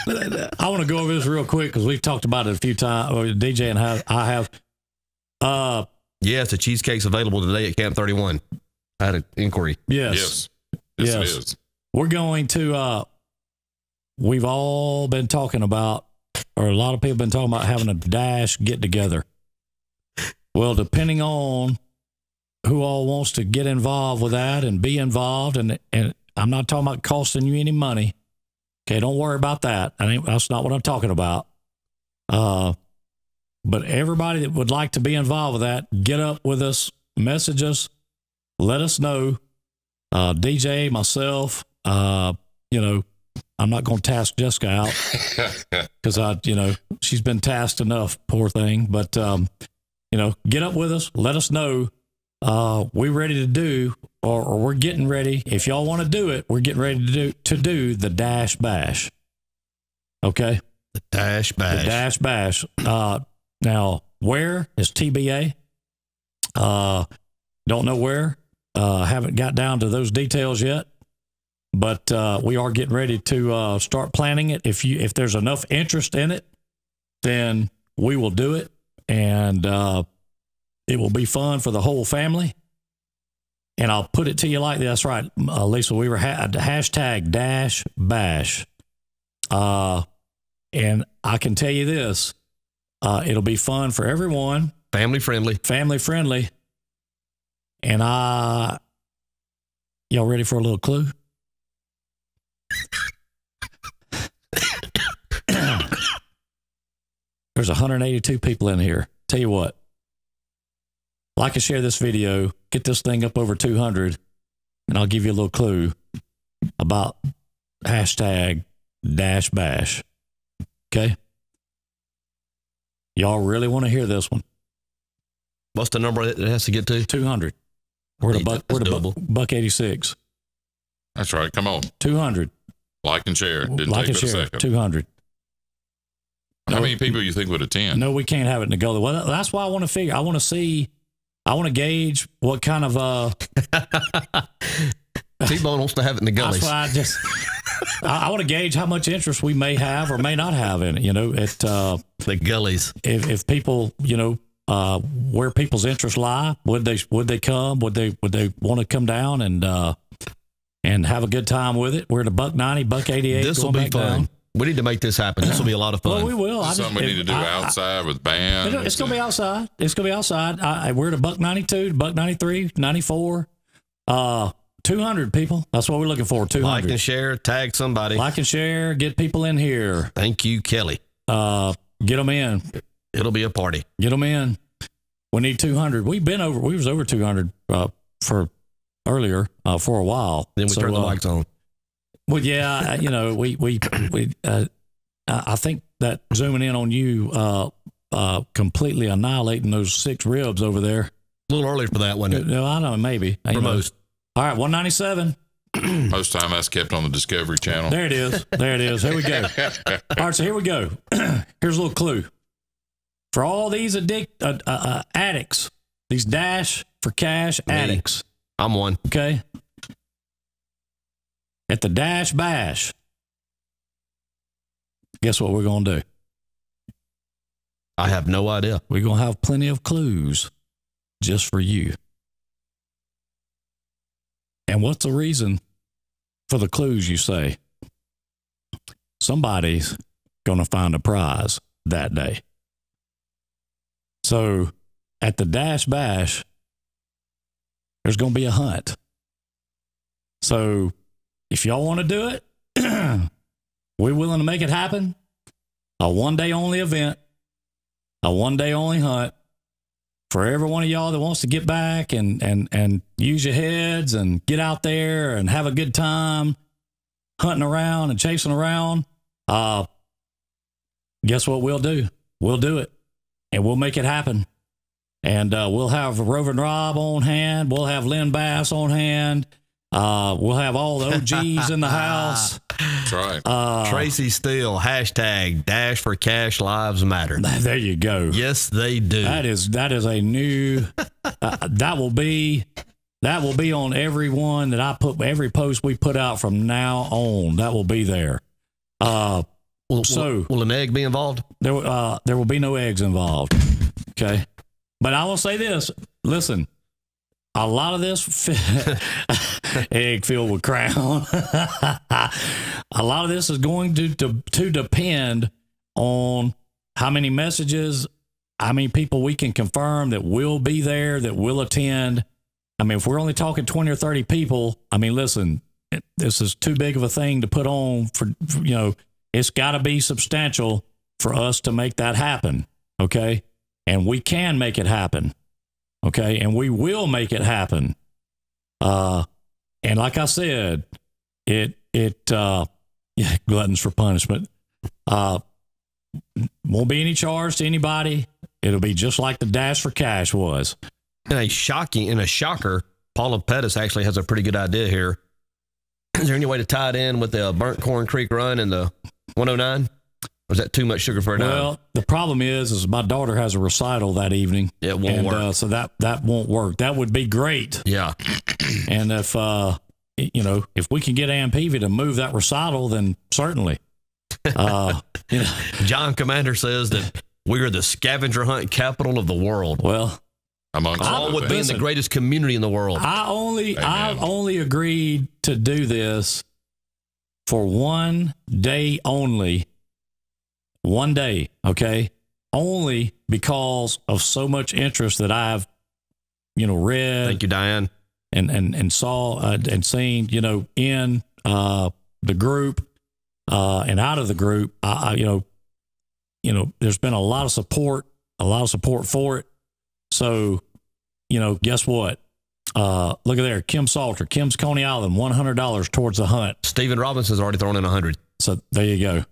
I want to go over this real quick because we've talked about it a few times. Or DJ and I have. Yes, the cheesecake's available today at Camp 31. I had an inquiry. Yes, it is. We're going to. We've all been talking about, or a lot of people have been talking about having a dash get together. Well, depending on who all wants to get involved with that and be involved, and I'm not talking about costing you any money. Okay, don't worry about that. That's not what I'm talking about. But everybody that would like to be involved with that, get up with us, message us, let us know. DJ, myself, I'm not going to task Jessica out because she's been tasked enough, poor thing. But get up with us. Let us know. We're ready to do, or we're getting ready. If y'all want to do it, we're getting ready to do the Dash Bash. Okay. The Dash Bash. The Dash Bash. Now, where is TBA? Don't know where. Haven't got down to those details yet, but we are getting ready to start planning it. If there's enough interest in it, then we will do it, and it will be fun for the whole family. And I'll put it to you like this, right, Lisa? We were hashtag Dash Bash, and I can tell you this: it'll be fun for everyone, family friendly. And y'all ready for a little clue? There's 182 people in here. Tell you what, like and share this video, get this thing up over 200, and I'll give you a little clue about hashtag Dash Bash. Okay? Y'all really want to hear this one? What's the number that it has to get to? 200. We're at buck 86. That's right. Come on. 200. Like and share. Didn't Like take and but a share. second. 200. How many people you think would attend? No, we can't have it in the gully. Well, that's why I want to figure. I want to gauge what kind of T-Bone wants to have it in the gullies. That's why I want to gauge how much interest we may have or may not have in it. The gullies. If people, where people's interests lie, would they come? Would they want to come down and have a good time with it? We're at a $1.90, $1.88. This will be fun. Down. We need to make this happen. This will be a lot of fun. Well, we will. Something we need to do outside with band. It's going to be outside. It's going to be outside. We're at a $1.92, $1.93, 94. 200 people. That's what we're looking for. 200. Like and share. Tag somebody. Like and share. Get people in here. Thank you, Kelly. Get them in. It'll be a party. Get them in. We need 200. We was over 200 for earlier for a while. Then we turn the mics on. Well, yeah, I think that zooming in on you completely annihilating those 6 ribs over there. A little early for that, wasn't it? No, I don't know, maybe. For most. All right, 197. Most time that's kept on the Discovery Channel. There it is. Here we go. All right, so here we go. Here's a little clue. For all these addicts, these Dash for Cash addicts. I'm one. Okay. At the Dash Bash, guess what we're going to do? I have no idea. We're going to have plenty of clues just for you. And what's the reason for the clues, you say? Somebody's going to find a prize that day. So at the Dash Bash, there's going to be a hunt. So if y'all want to do it, we're willing to make it happen. A one-day only event, a one-day only hunt for every one of y'all that wants to get back and use your heads and get out there and have a good time hunting around and chasing around. Guess what we'll do? We'll do it, and we'll make it happen. And we'll have Roving Rob on hand. We'll have Lynn Bass on hand. We'll have all the OGs in the house. That's right. Tracy Steele, hashtag Dash for Cash Lives Matter. There you go. Yes, they do. That is a new. That will be on every one that I put. Every post we put out from now on, that will be there. Will an egg be involved? There will be no eggs involved. Okay, but I will say this. Listen. A lot of this egg filled with crown. A lot of this is going to depend on how many messages, how many people we can confirm that will be there, that will attend. I mean, if we're only talking 20 or 30 people, I mean, listen, this is too big of a thing to put on for it's got to be substantial for us to make that happen. Okay. And we can make it happen. Okay, and we will make it happen. And like I said, Yeah, gluttons for punishment. Won't be any charge to anybody. It'll be just like the Dash for Cash was. In a shocker, Paula Pettis actually has a pretty good idea here. Is there any way to tie it in with the Burnt Corn Creek Run and the 109? Or is that too much sugar for a dime? Well, the problem is my daughter has a recital that evening. Yeah, it won't work. So that won't work. That would be great. Yeah. And if if we can get Ann Peavy to move that recital, then certainly. John Commander says that we are the scavenger hunt capital of the world. Well, Amongst all with being the greatest community in the world. I only agreed to do this for one day only. One day, okay? Only because of so much interest that I've, read. Thank you, Diane. And saw and seen, in the group and out of the group. There's been a lot of support for it. So, guess what? Look at there, Kim Salter, Kim's Coney Island, $100 towards the hunt. Stephen Robinson's already thrown in 100. So there you go.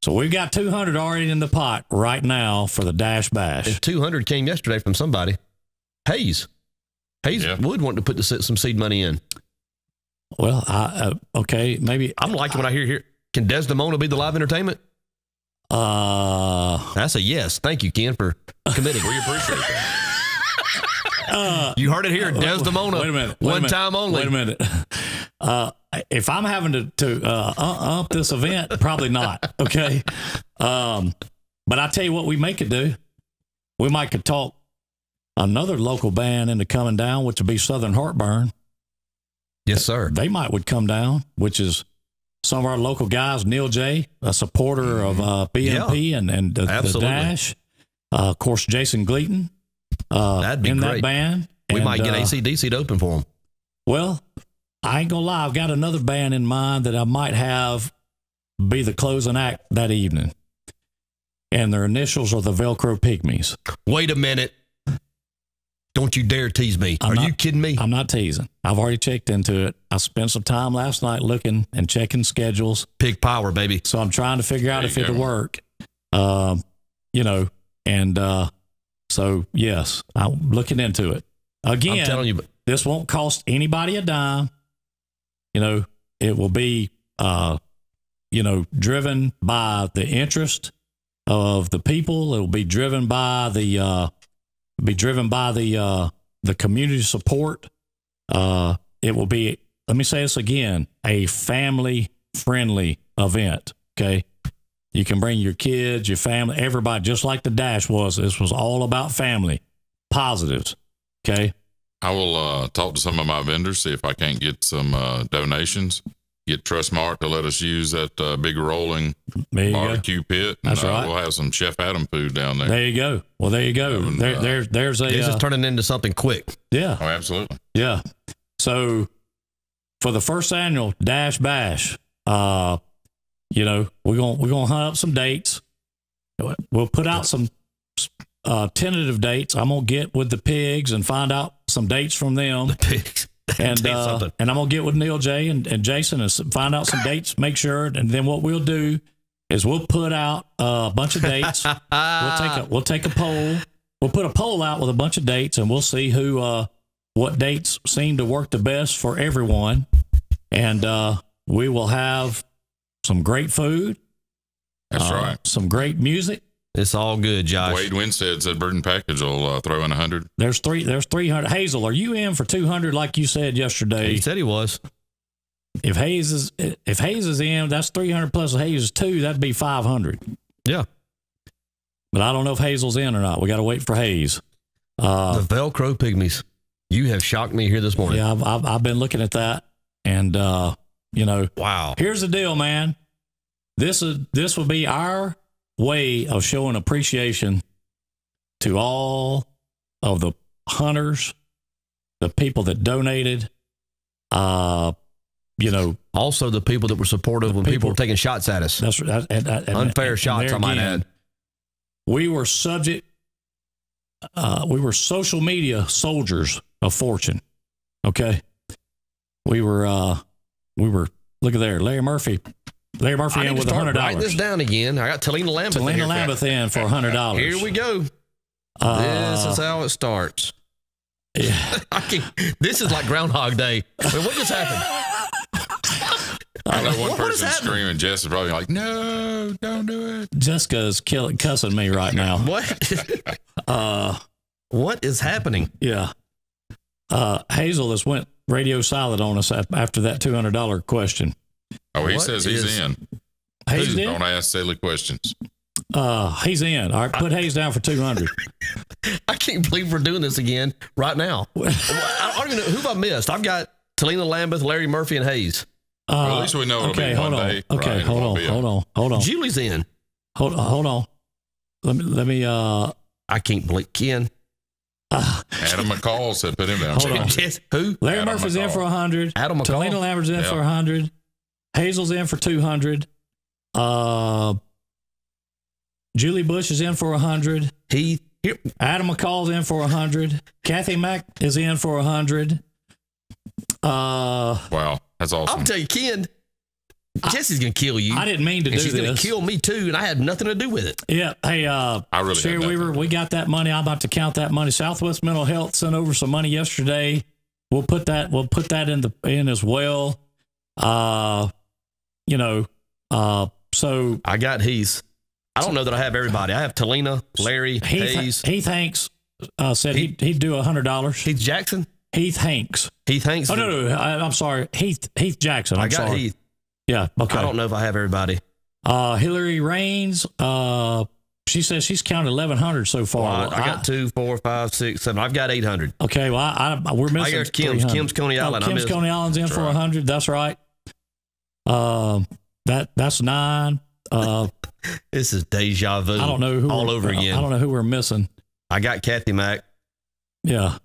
So we've got 200 already in the pot right now for the Dash Bash. And 200 came yesterday from somebody. Hayes Wood wanted to put some seed money in. Well, okay, maybe. I'm liking what I hear here. Can Desdemona be the live entertainment? That's a yes. Thank you, Ken, for committing. We appreciate that. You heard it here, Desdemona. Wait a minute. One time only. Wait a minute. If I'm having to ump this event, probably not. Okay. But I tell you what, we could do. We could talk another local band into coming down, which would be Southern Heartburn. Yes, sir. They would come down, which is some of our local guys. Neil J., a supporter of BMP and the Dash. Of course, Jason Gleaton. That'd be in great. That band. We might get AC/DC to open for them. Well, I ain't gonna lie. I've got another band in mind that I might have be the closing act that evening. And their initials are the Velcro Pygmies. Wait a minute. Don't you dare tease me. Are you kidding me? I'm not teasing. I've already checked into it. I spent some time last night looking and checking schedules. Pig power, baby. So I'm trying to figure out if it'll work. So yes, I'm looking into it. Again, I'm telling you, this won't cost anybody a dime. It will be, driven by the interest of the people. It will be driven by the community support. It will be, let me say this again, a family-friendly event, okay? You can bring your kids, your family, everybody, just like the Dash was. This was all about family, positives, okay? I will talk to some of my vendors, see if I can't get some donations. Get Trustmark to let us use that big rolling barbecue pit. And, That's right. We'll have some Chef Adam food down there. There you go. Well, there you go. There's a. This is turning into something quick. Yeah. Oh, absolutely. Yeah. So for the first annual Dash Bash, we're gonna hunt up some dates. We'll put out some tentative dates. I'm gonna get with the pigs and find out some dates from them. The pigs. And I'm gonna get with Neil J and Jason and find out some dates, make sure, and then what we'll do is we'll put out a bunch of dates. We'll take a poll. We'll put a poll out with a bunch of dates, and we'll see what dates seem to work the best for everyone. And we will have some great food. That's right. Some great music. It's all good, Josh. Wade Winstead said Bird and Package will throw in 100. There's 300. Hazel, are you in for 200 like you said yesterday? He said he was. If Hayes is in, that's 300 plus Hayes is 2. That'd be 500. Yeah. But I don't know if Hazel's in or not. We got to wait for Hayes. The Velcro Pygmies. You have shocked me here this morning. Yeah, I've been looking at that, and wow. Here's the deal, man. This will be our way of showing appreciation to all of the hunters, the people that donated, also the people that were supportive when people were taking shots at us. That's unfair shots, I might add. We were we were social media soldiers of fortune. Okay. We were look at there, Larry Murphy Larry Murphy in with Write this $100. down again. I got Talina Lambeth. Talina here. Lambeth in for $100. Here we go. This is how it starts. Yeah. This is like Groundhog Day. I mean, what just happened? I know one What is person happening? screaming. Jess is probably like, "No, don't do it." Jessica's cussing me right now. What? What is happening? Yeah. Hazel has went radio silent on us after that $200 question. Oh, he What says is- he's in. Hayes Don't in? ask silly questions. He's in. All right, put Hayes down for 200. I can't believe we're doing this again right now. I don't even know who have I missed. I've got Talina Lambeth, Larry Murphy, and Hayes. Well, at least we know it'll okay, be one hold on. day. Okay, right? It hold won't on, be a- hold on. Julie's in. Hold on. Let me I can't believe Ken. Adam McCall said put him down. Hold on. Who? Larry Adam Murphy's in McCall. for 100. Adam McCall. Talina Lambert's in Yeah. for 100. Hazel's in for 200. Julie Bush is in for 100. Heath. Here. Adam McCall's in for 100. Kathy Mack is in for 100. Wow, that's awesome. I'll tell you, Ken. Jesse's gonna kill you. I didn't mean to and do she's this. gonna kill me too, and I had nothing to do with it. Yeah. Hey, I really Sherry had nothing Weaver, to do we got that money. I'm about to count that money. Southwest Mental Health sent over some money yesterday. We'll put that in as well. So I got Heath. I don't know that I have everybody. I have Talina, Larry, Hayes, Heath Hanks said he'd do $100. Heath Jackson, Heath Hanks. Heath Hanks. Oh no, I'm sorry. Heath Jackson. I I'm got sorry. Heath. Yeah. Okay. I don't know if I have everybody. Hillary Raines. She says she's counted 1,100 so far. Well, I got 2, 4, 5, 6, 7. I've got 800. Okay. Well, we're missing. I guess Kim's 300. Kim's Coney Island. I Kim's missed. Coney Island's in That's for right. 100. That's right. That's 9. This is deja vu. I don't know who all over again. I don't know who we're missing. I got Kathy Mack. Yeah.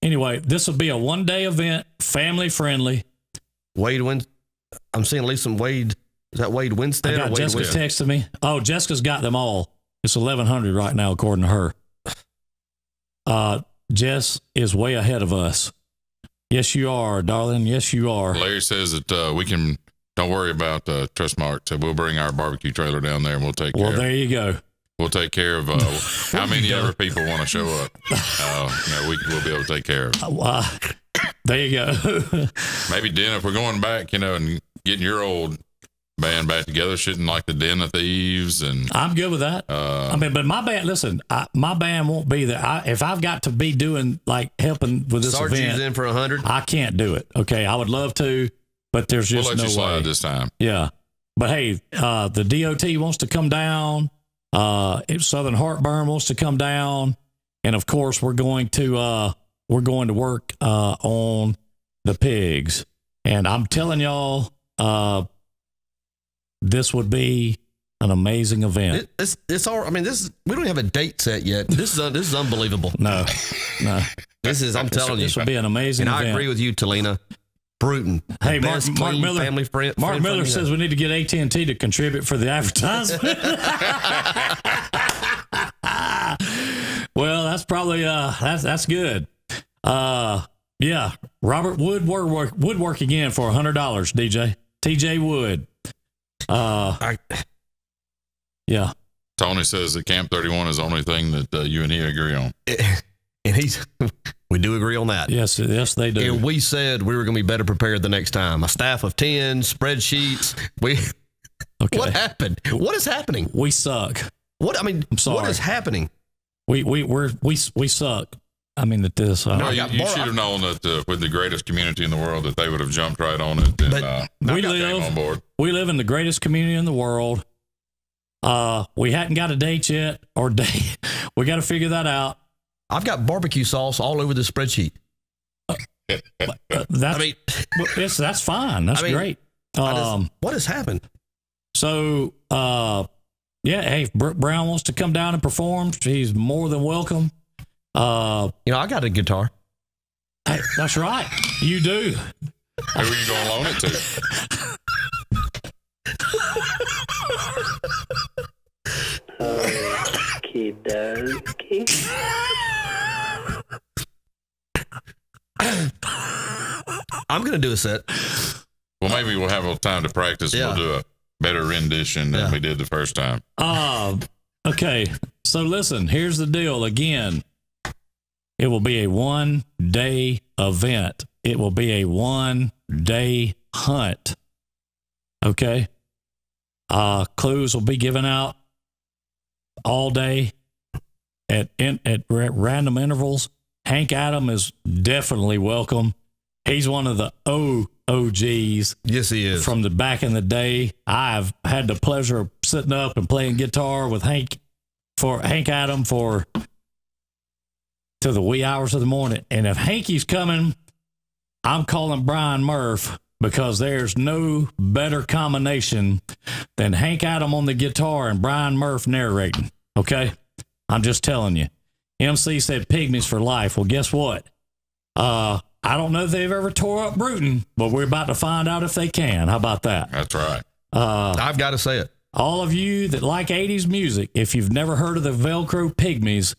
Anyway, this will be a one-day event, family friendly. Wade Win. I'm seeing at least some Wade. Is that Wade Winstead? I or got Wade Jessica's Winstead? texting me. Oh, Jessica's got them all. It's 1,100 right now, according to her. Jess is way ahead of us. Yes, you are, darling. Yes, you are. Larry says that we can. Don't worry about Trustmark. So we'll bring our barbecue trailer down there and we'll take Well, care. there you go. We'll take care of how many other people want to show up. We'll be able to take care of. There you go. Maybe Den, if we're going back, and getting your old band back together, shouldn't like the Den of Thieves and I'm good with that. But my band, listen, my band won't be there. If I've got to be doing helping with this Sargent's event, in for 100. I can't do it. Okay, I would love to, but there's we'll just let no you slide way. this time. Yeah, but hey, the DOT wants to come down. Southern Heartburn wants to come down, and of course we're going to work on the pigs. And I'm telling y'all, this would be an amazing event. It's all. I mean, we don't have a date set yet. This is unbelievable. No. This is. I'm telling you. This would be an amazing And event. I agree with you, Talina. Bruton. Hey, The Mark best clean Miller. family friend. Mark Miller says we need to get AT&T to contribute for the advertisement. Well, that's probably that's good. Yeah, Robert Woodwork again for $100. DJ TJ Wood. Yeah. Tony says that Camp 31 is the only thing that you and he agree on. And we do agree on that. Yes, they do. And we said we were going to be better prepared the next time. A staff of 10, spreadsheets. Okay. What happened? What is happening? We suck. I'm sorry. What is happening? We suck. I mean that this. No, you should have known that with the greatest community in the world that they would have jumped right on it and came on board. We live in the greatest community in the world. We hadn't got a date yet or day. We got to figure that out. I've got barbecue sauce all over the spreadsheet. That's fine. That's great. What has happened? So, hey, if Brooke Brown wants to come down and perform, she's more than welcome. I got a guitar. Hey, that's right. You do. Who are you going to loan it to? Okie dokie. I'm going to do a set. Well, maybe we'll have a little time to practice. Yeah. We'll do a better rendition than we did the first time. Okay. So listen, here's the deal. Again, it will be a 1-day event. It will be a 1-day hunt. Okay. Clues will be given out all day at random intervals. Hank Adam is definitely welcome. He's one of the OGs. Yes, he is. From the back in the day. I've had the pleasure of sitting up and playing guitar with Hank Adam to the wee hours of the morning. And if Hanky's coming, I'm calling Brian Murph, because there's no better combination than Hank Adam on the guitar and Brian Murph narrating. Okay? I'm just telling you. MC said Pygmies for life. Well, guess what? I don't know if they've ever tore up Bruton, but we're about to find out if they can. How about that? That's right. I've got to say it. All of you that like 80s music, if you've never heard of the Velcro Pygmies,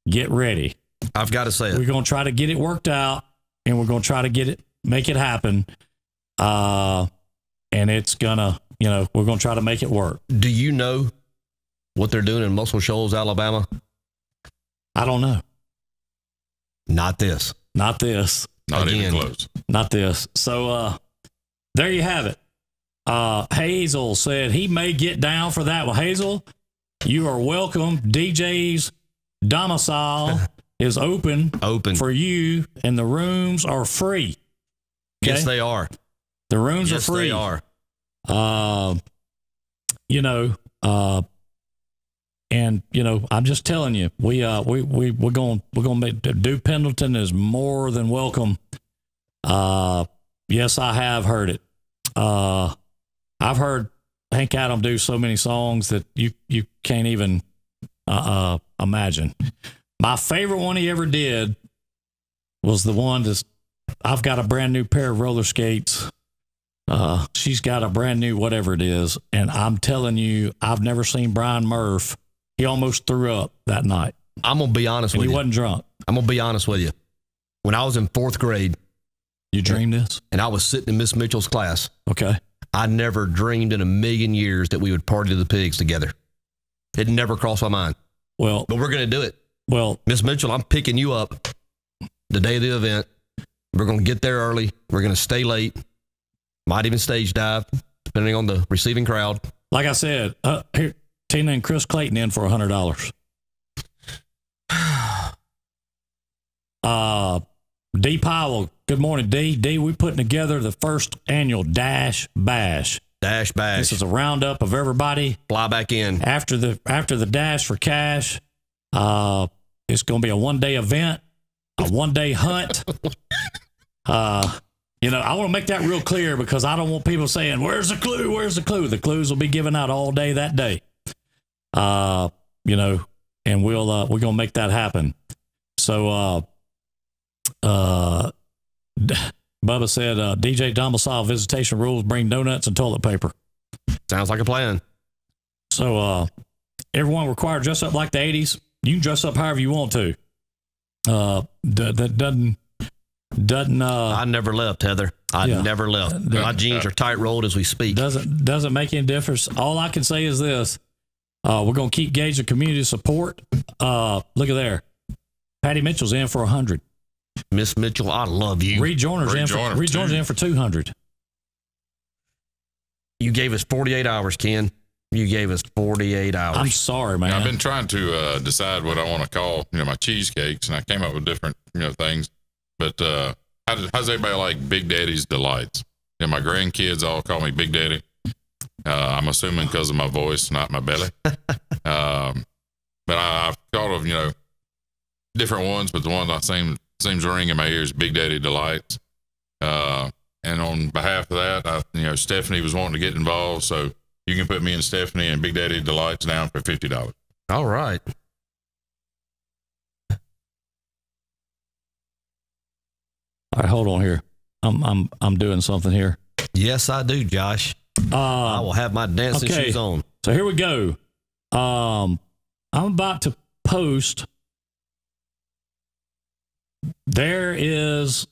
get ready. I've got to say it. We're going to try to get it worked out, and we're going to try to make it happen. And it's going to, we're going to try to make it work. Do you know what they're doing in Muscle Shoals, Alabama? I don't know. Not this. Not this. Not Again. even close. Not this. So there you have it. Hazel said he may get down for that. Well, Hazel, you are welcome. DJ's domicile is open for you, and the rooms are free. Okay? Yes, they are. The rooms are Yes, free. they are. And I'm just telling you, we're going to Duke Pendleton is more than welcome. Yes, I have heard it. I've heard Hank Adam do so many songs that you can't even imagine. My favorite one he ever did was the one that's, I've got a brand new pair of roller skates. She's got a brand new whatever it is. And I'm telling you, I've never seen Brian Murph. He almost threw up that night. I'm going to be honest with you. He wasn't drunk. I'm going to be honest with you. When I was in 4th grade. You dreamed this? And I was sitting in Miss Mitchell's class. Okay. I never dreamed in a million years that we would party to the Pigs together. It never crossed my mind. Well, but we're going to do it. Well, Miss Mitchell, I'm picking you up the day of the event. We're going to get there early. We're going to stay late. Might even stage dive, depending on the receiving crowd. Like I said, here, Tina and Chris Clayton in for $100. D Powell, good morning, D. D, we're putting together the first annual Dash Bash. Dash Bash. This is a roundup of everybody. Fly back in. After the Dash for Cash, it's going to be a 1-day event, a 1-day hunt. I want to make that real clear, because I don't want people saying, where's the clue? Where's the clue? The clues will be given out all day that day. And we're going to make that happen. So, Bubba said, DJ domicile visitation rules, bring donuts and toilet paper. Sounds like a plan. So, everyone required to dress up like the 80s. You can dress up however you want to. That doesn't. I never left, Heather. I never left. My jeans are tight rolled as we speak. Doesn't make any difference. All I can say is this: we're going to keep gauging community support. Look at there, Patty Mitchell's in for 100. Miss Mitchell, I love you. Reed Joyner's in for 200. You gave us 48 hours, Ken. You gave us 48 hours. I'm sorry, man. I've been trying to decide what I want to call, my cheesecakes, and I came up with different, things. But how's everybody like Big Daddy's Delights? My grandkids all call me Big Daddy. I'm assuming because of my voice, not my belly. But I've thought of, different ones, but the one that seems to ring in my ears, Big Daddy Delights. And on behalf of that, Stephanie was wanting to get involved, so you can put me and Stephanie and Big Daddy Delights down for $50. All right. All right, hold on here. I'm doing something here. Yes, I do, Josh. I will have my dancing shoes on. So here we go. I'm about to post. There is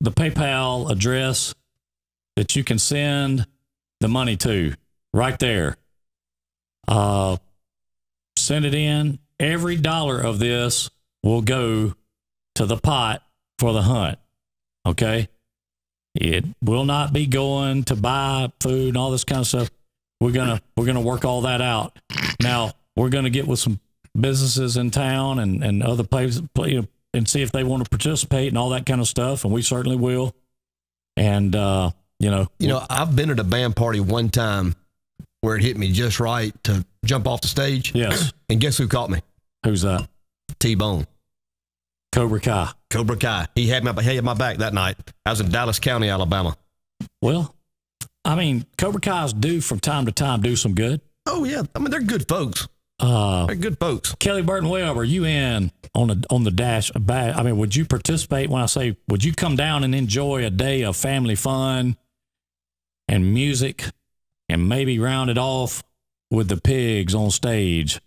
the PayPal address that you can send the money to right there. Send it in. Every dollar of this will go to the pot for the hunt. Okay. It will not be going to buy food and all this kind of stuff. We're gonna work all that out. Now we're gonna get with some businesses in town and other places, and see if they want to participate and all that kind of stuff. And we certainly will. And I've been at a band party one time where it hit me just right to jump off the stage. Yes. And guess who caught me? Who's that? T-Bone. Cobra Kai. Cobra Kai. He had my back that night. I was in Dallas County, Alabama. Well, I mean, Cobra Kai's do from time to time do some good. Oh yeah, I mean they're good folks. They're good folks. Kelly Burton Webb, are you in on the dash? I mean, would you participate when I say, would you come down and enjoy a day of family fun and music and maybe round it off with the pigs on stage,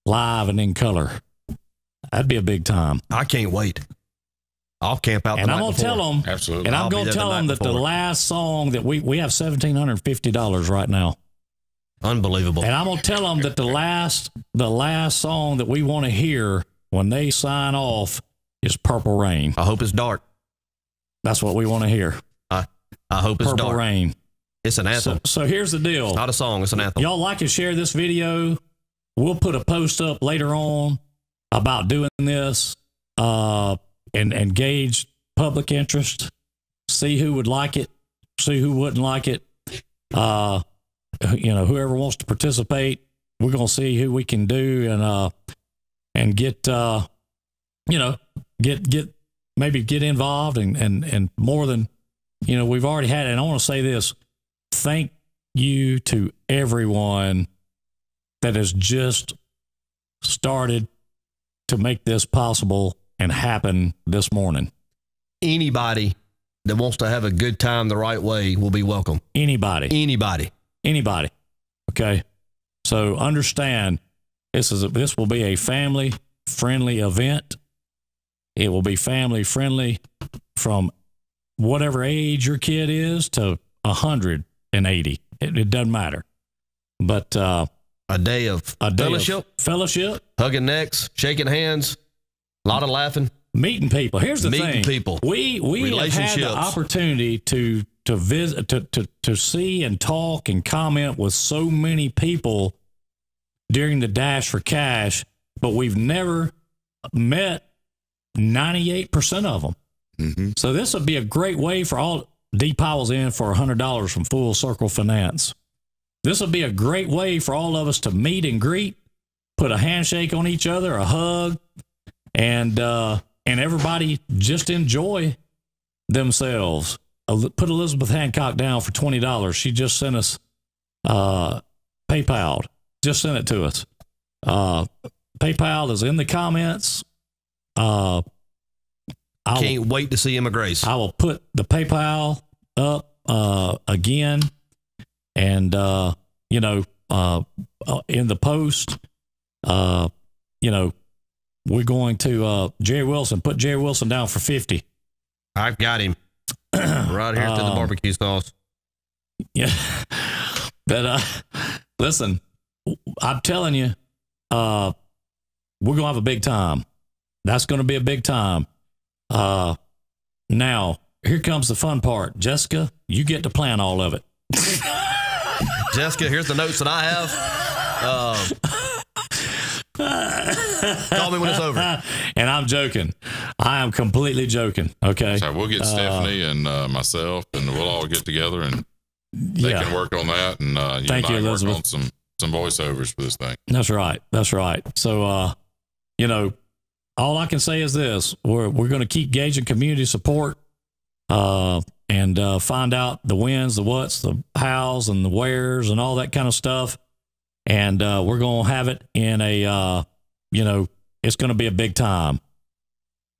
live and in color? That'd be a big time. I can't wait. I'll camp out. And I'm going to tell them. Absolutely. And I'm going to tell them that the last song that we have $1,750 right now. Unbelievable. And I'm going to tell them that the last song that we want to hear when they sign off is Purple Rain. I hope it's dark. That's what we want to hear. I hope it's dark. Purple Rain. It's an anthem. So here's the deal. It's not a song. It's an anthem. Y'all like and share this video. We'll put a post up later on about doing this and gauge public interest. See who would like it. See who wouldn't like it. Whoever wants to participate, we're going to see who we can do and get involved and more than, we've already had it. And I want to say this, thank you to everyone that has just started to make this possible and happen this morning. Anybody that wants to have a good time the right way will be welcome. Anybody. Okay. So understand this will be a family friendly event. It will be family friendly from whatever age your kid is to 180. It doesn't matter. But a day of fellowship, hugging necks, shaking hands, a lot of laughing, meeting people. Here's the meeting thing: people. We have had the opportunity to visit, to see and talk and comment with so many people during the Dash for Cash, but we've never met 98% of them. Mm-hmm. So this would be a great way for all. D Powell's in for $100 from Full Circle Finance. This would be a great way for all of us to meet and greet, put a handshake on each other, a hug, and everybody just enjoy themselves. Put Elizabeth Hancock down for $20. She just sent us PayPal. Just sent it to us. PayPal is in the comments. Can't wait to see Emma Grace. I will put the PayPal up again, and in the post, we're going to Jerry Wilson. Put Jerry Wilson down for 50. I've got him right here to the barbecue sauce. Yeah, but listen, I'm telling you, we're gonna have a big time. That's gonna be a big time. Now, here comes the fun part. Jessica, you get to plan all of it. Jessica, here's the notes that I have. Call me when it's over. And I'm joking. I am completely joking. Okay. So we'll get Stephanie and myself, and we'll all get together, and they can work on that. And Thank you, Elizabeth. Work on some voiceovers for this thing. That's right. That's right. So, all I can say is this: we're going to keep gauging community support, and find out the whens, the whats, the hows, and the wheres, and all that kind of stuff. And we're going to have it in a, it's going to be a big time.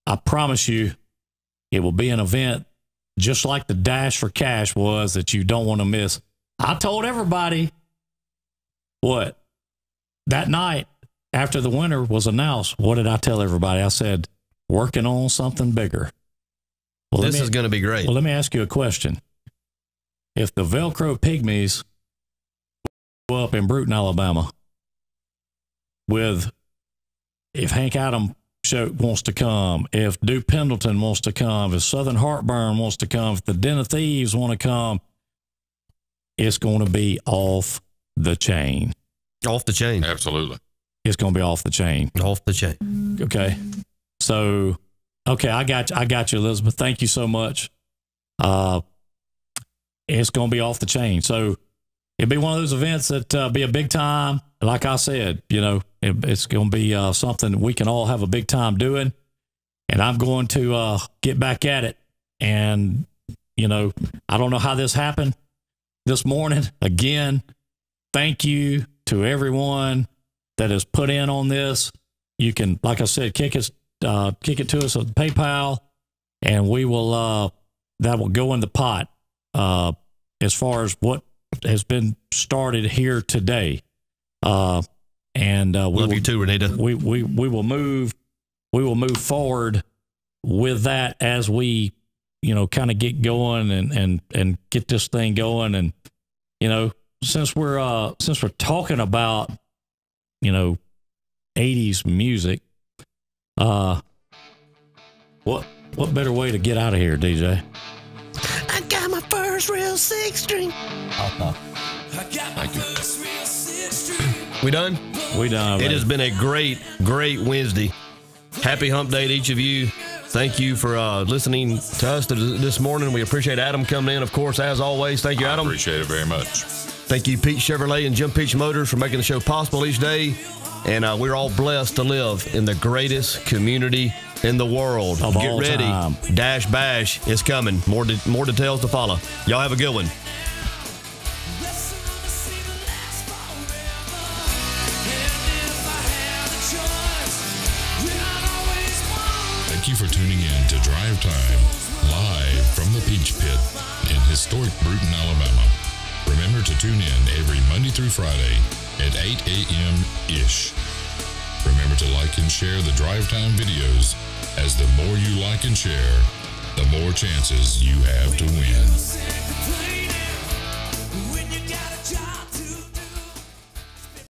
I promise you, it will be an event just like the Dash for Cash was that you don't want to miss. I told everybody that night. After the winner was announced, what did I tell everybody? I said, working on something bigger. Well, this is going to be great. Well, let me ask you a question. if the Velcro Pygmies go up in Bruton, Alabama, if Hank Adam wants to come, if Duke Pendleton wants to come, if Southern Heartburn wants to come, if the Den of Thieves want to come, it's going to be off the chain. Off the chain. Absolutely. It's going to be off the chain. Off the chain. Okay. So, okay, I got you, Elizabeth. Thank you so much. It's going to be off the chain. So it'd be one of those events that be a big time. Like I said, it's going to be something we can all have a big time doing. And I'm going to get back at it. And, I don't know how this happened this morning. Again, thank you to everyone that has put in on this. You can, like I said, kick it to us on PayPal, and we will, that will go in the pot as far as what has been started here today. And love you too, Renita. We will move forward with that as we, kind of get going and get this thing going. And, since we're talking about, 80s music, what better way to get out of here, DJ? I got my first real 6-string. Thank you. We done? We done. It has been a great Wednesday. Happy hump day to each of you. Thank you for listening to us this morning. We appreciate Adam coming in, of course, as always. Thank you, Adam. I appreciate it very much. Thank you, Pete Chevrolet and Jim Peach Motors, for making the show possible each day. And we're all blessed to live in the greatest community in the world. Get ready. Time. Dash Bash is coming. More details to follow. Y'all have a good one. Thank you for tuning in to Drive Time, live from the Peach Pit in historic Bruton, Alabama. Remember to tune in every Monday through Friday at 8 a.m.-ish. Remember to like and share the Drive Time videos, as the more you like and share, the more chances you have to win.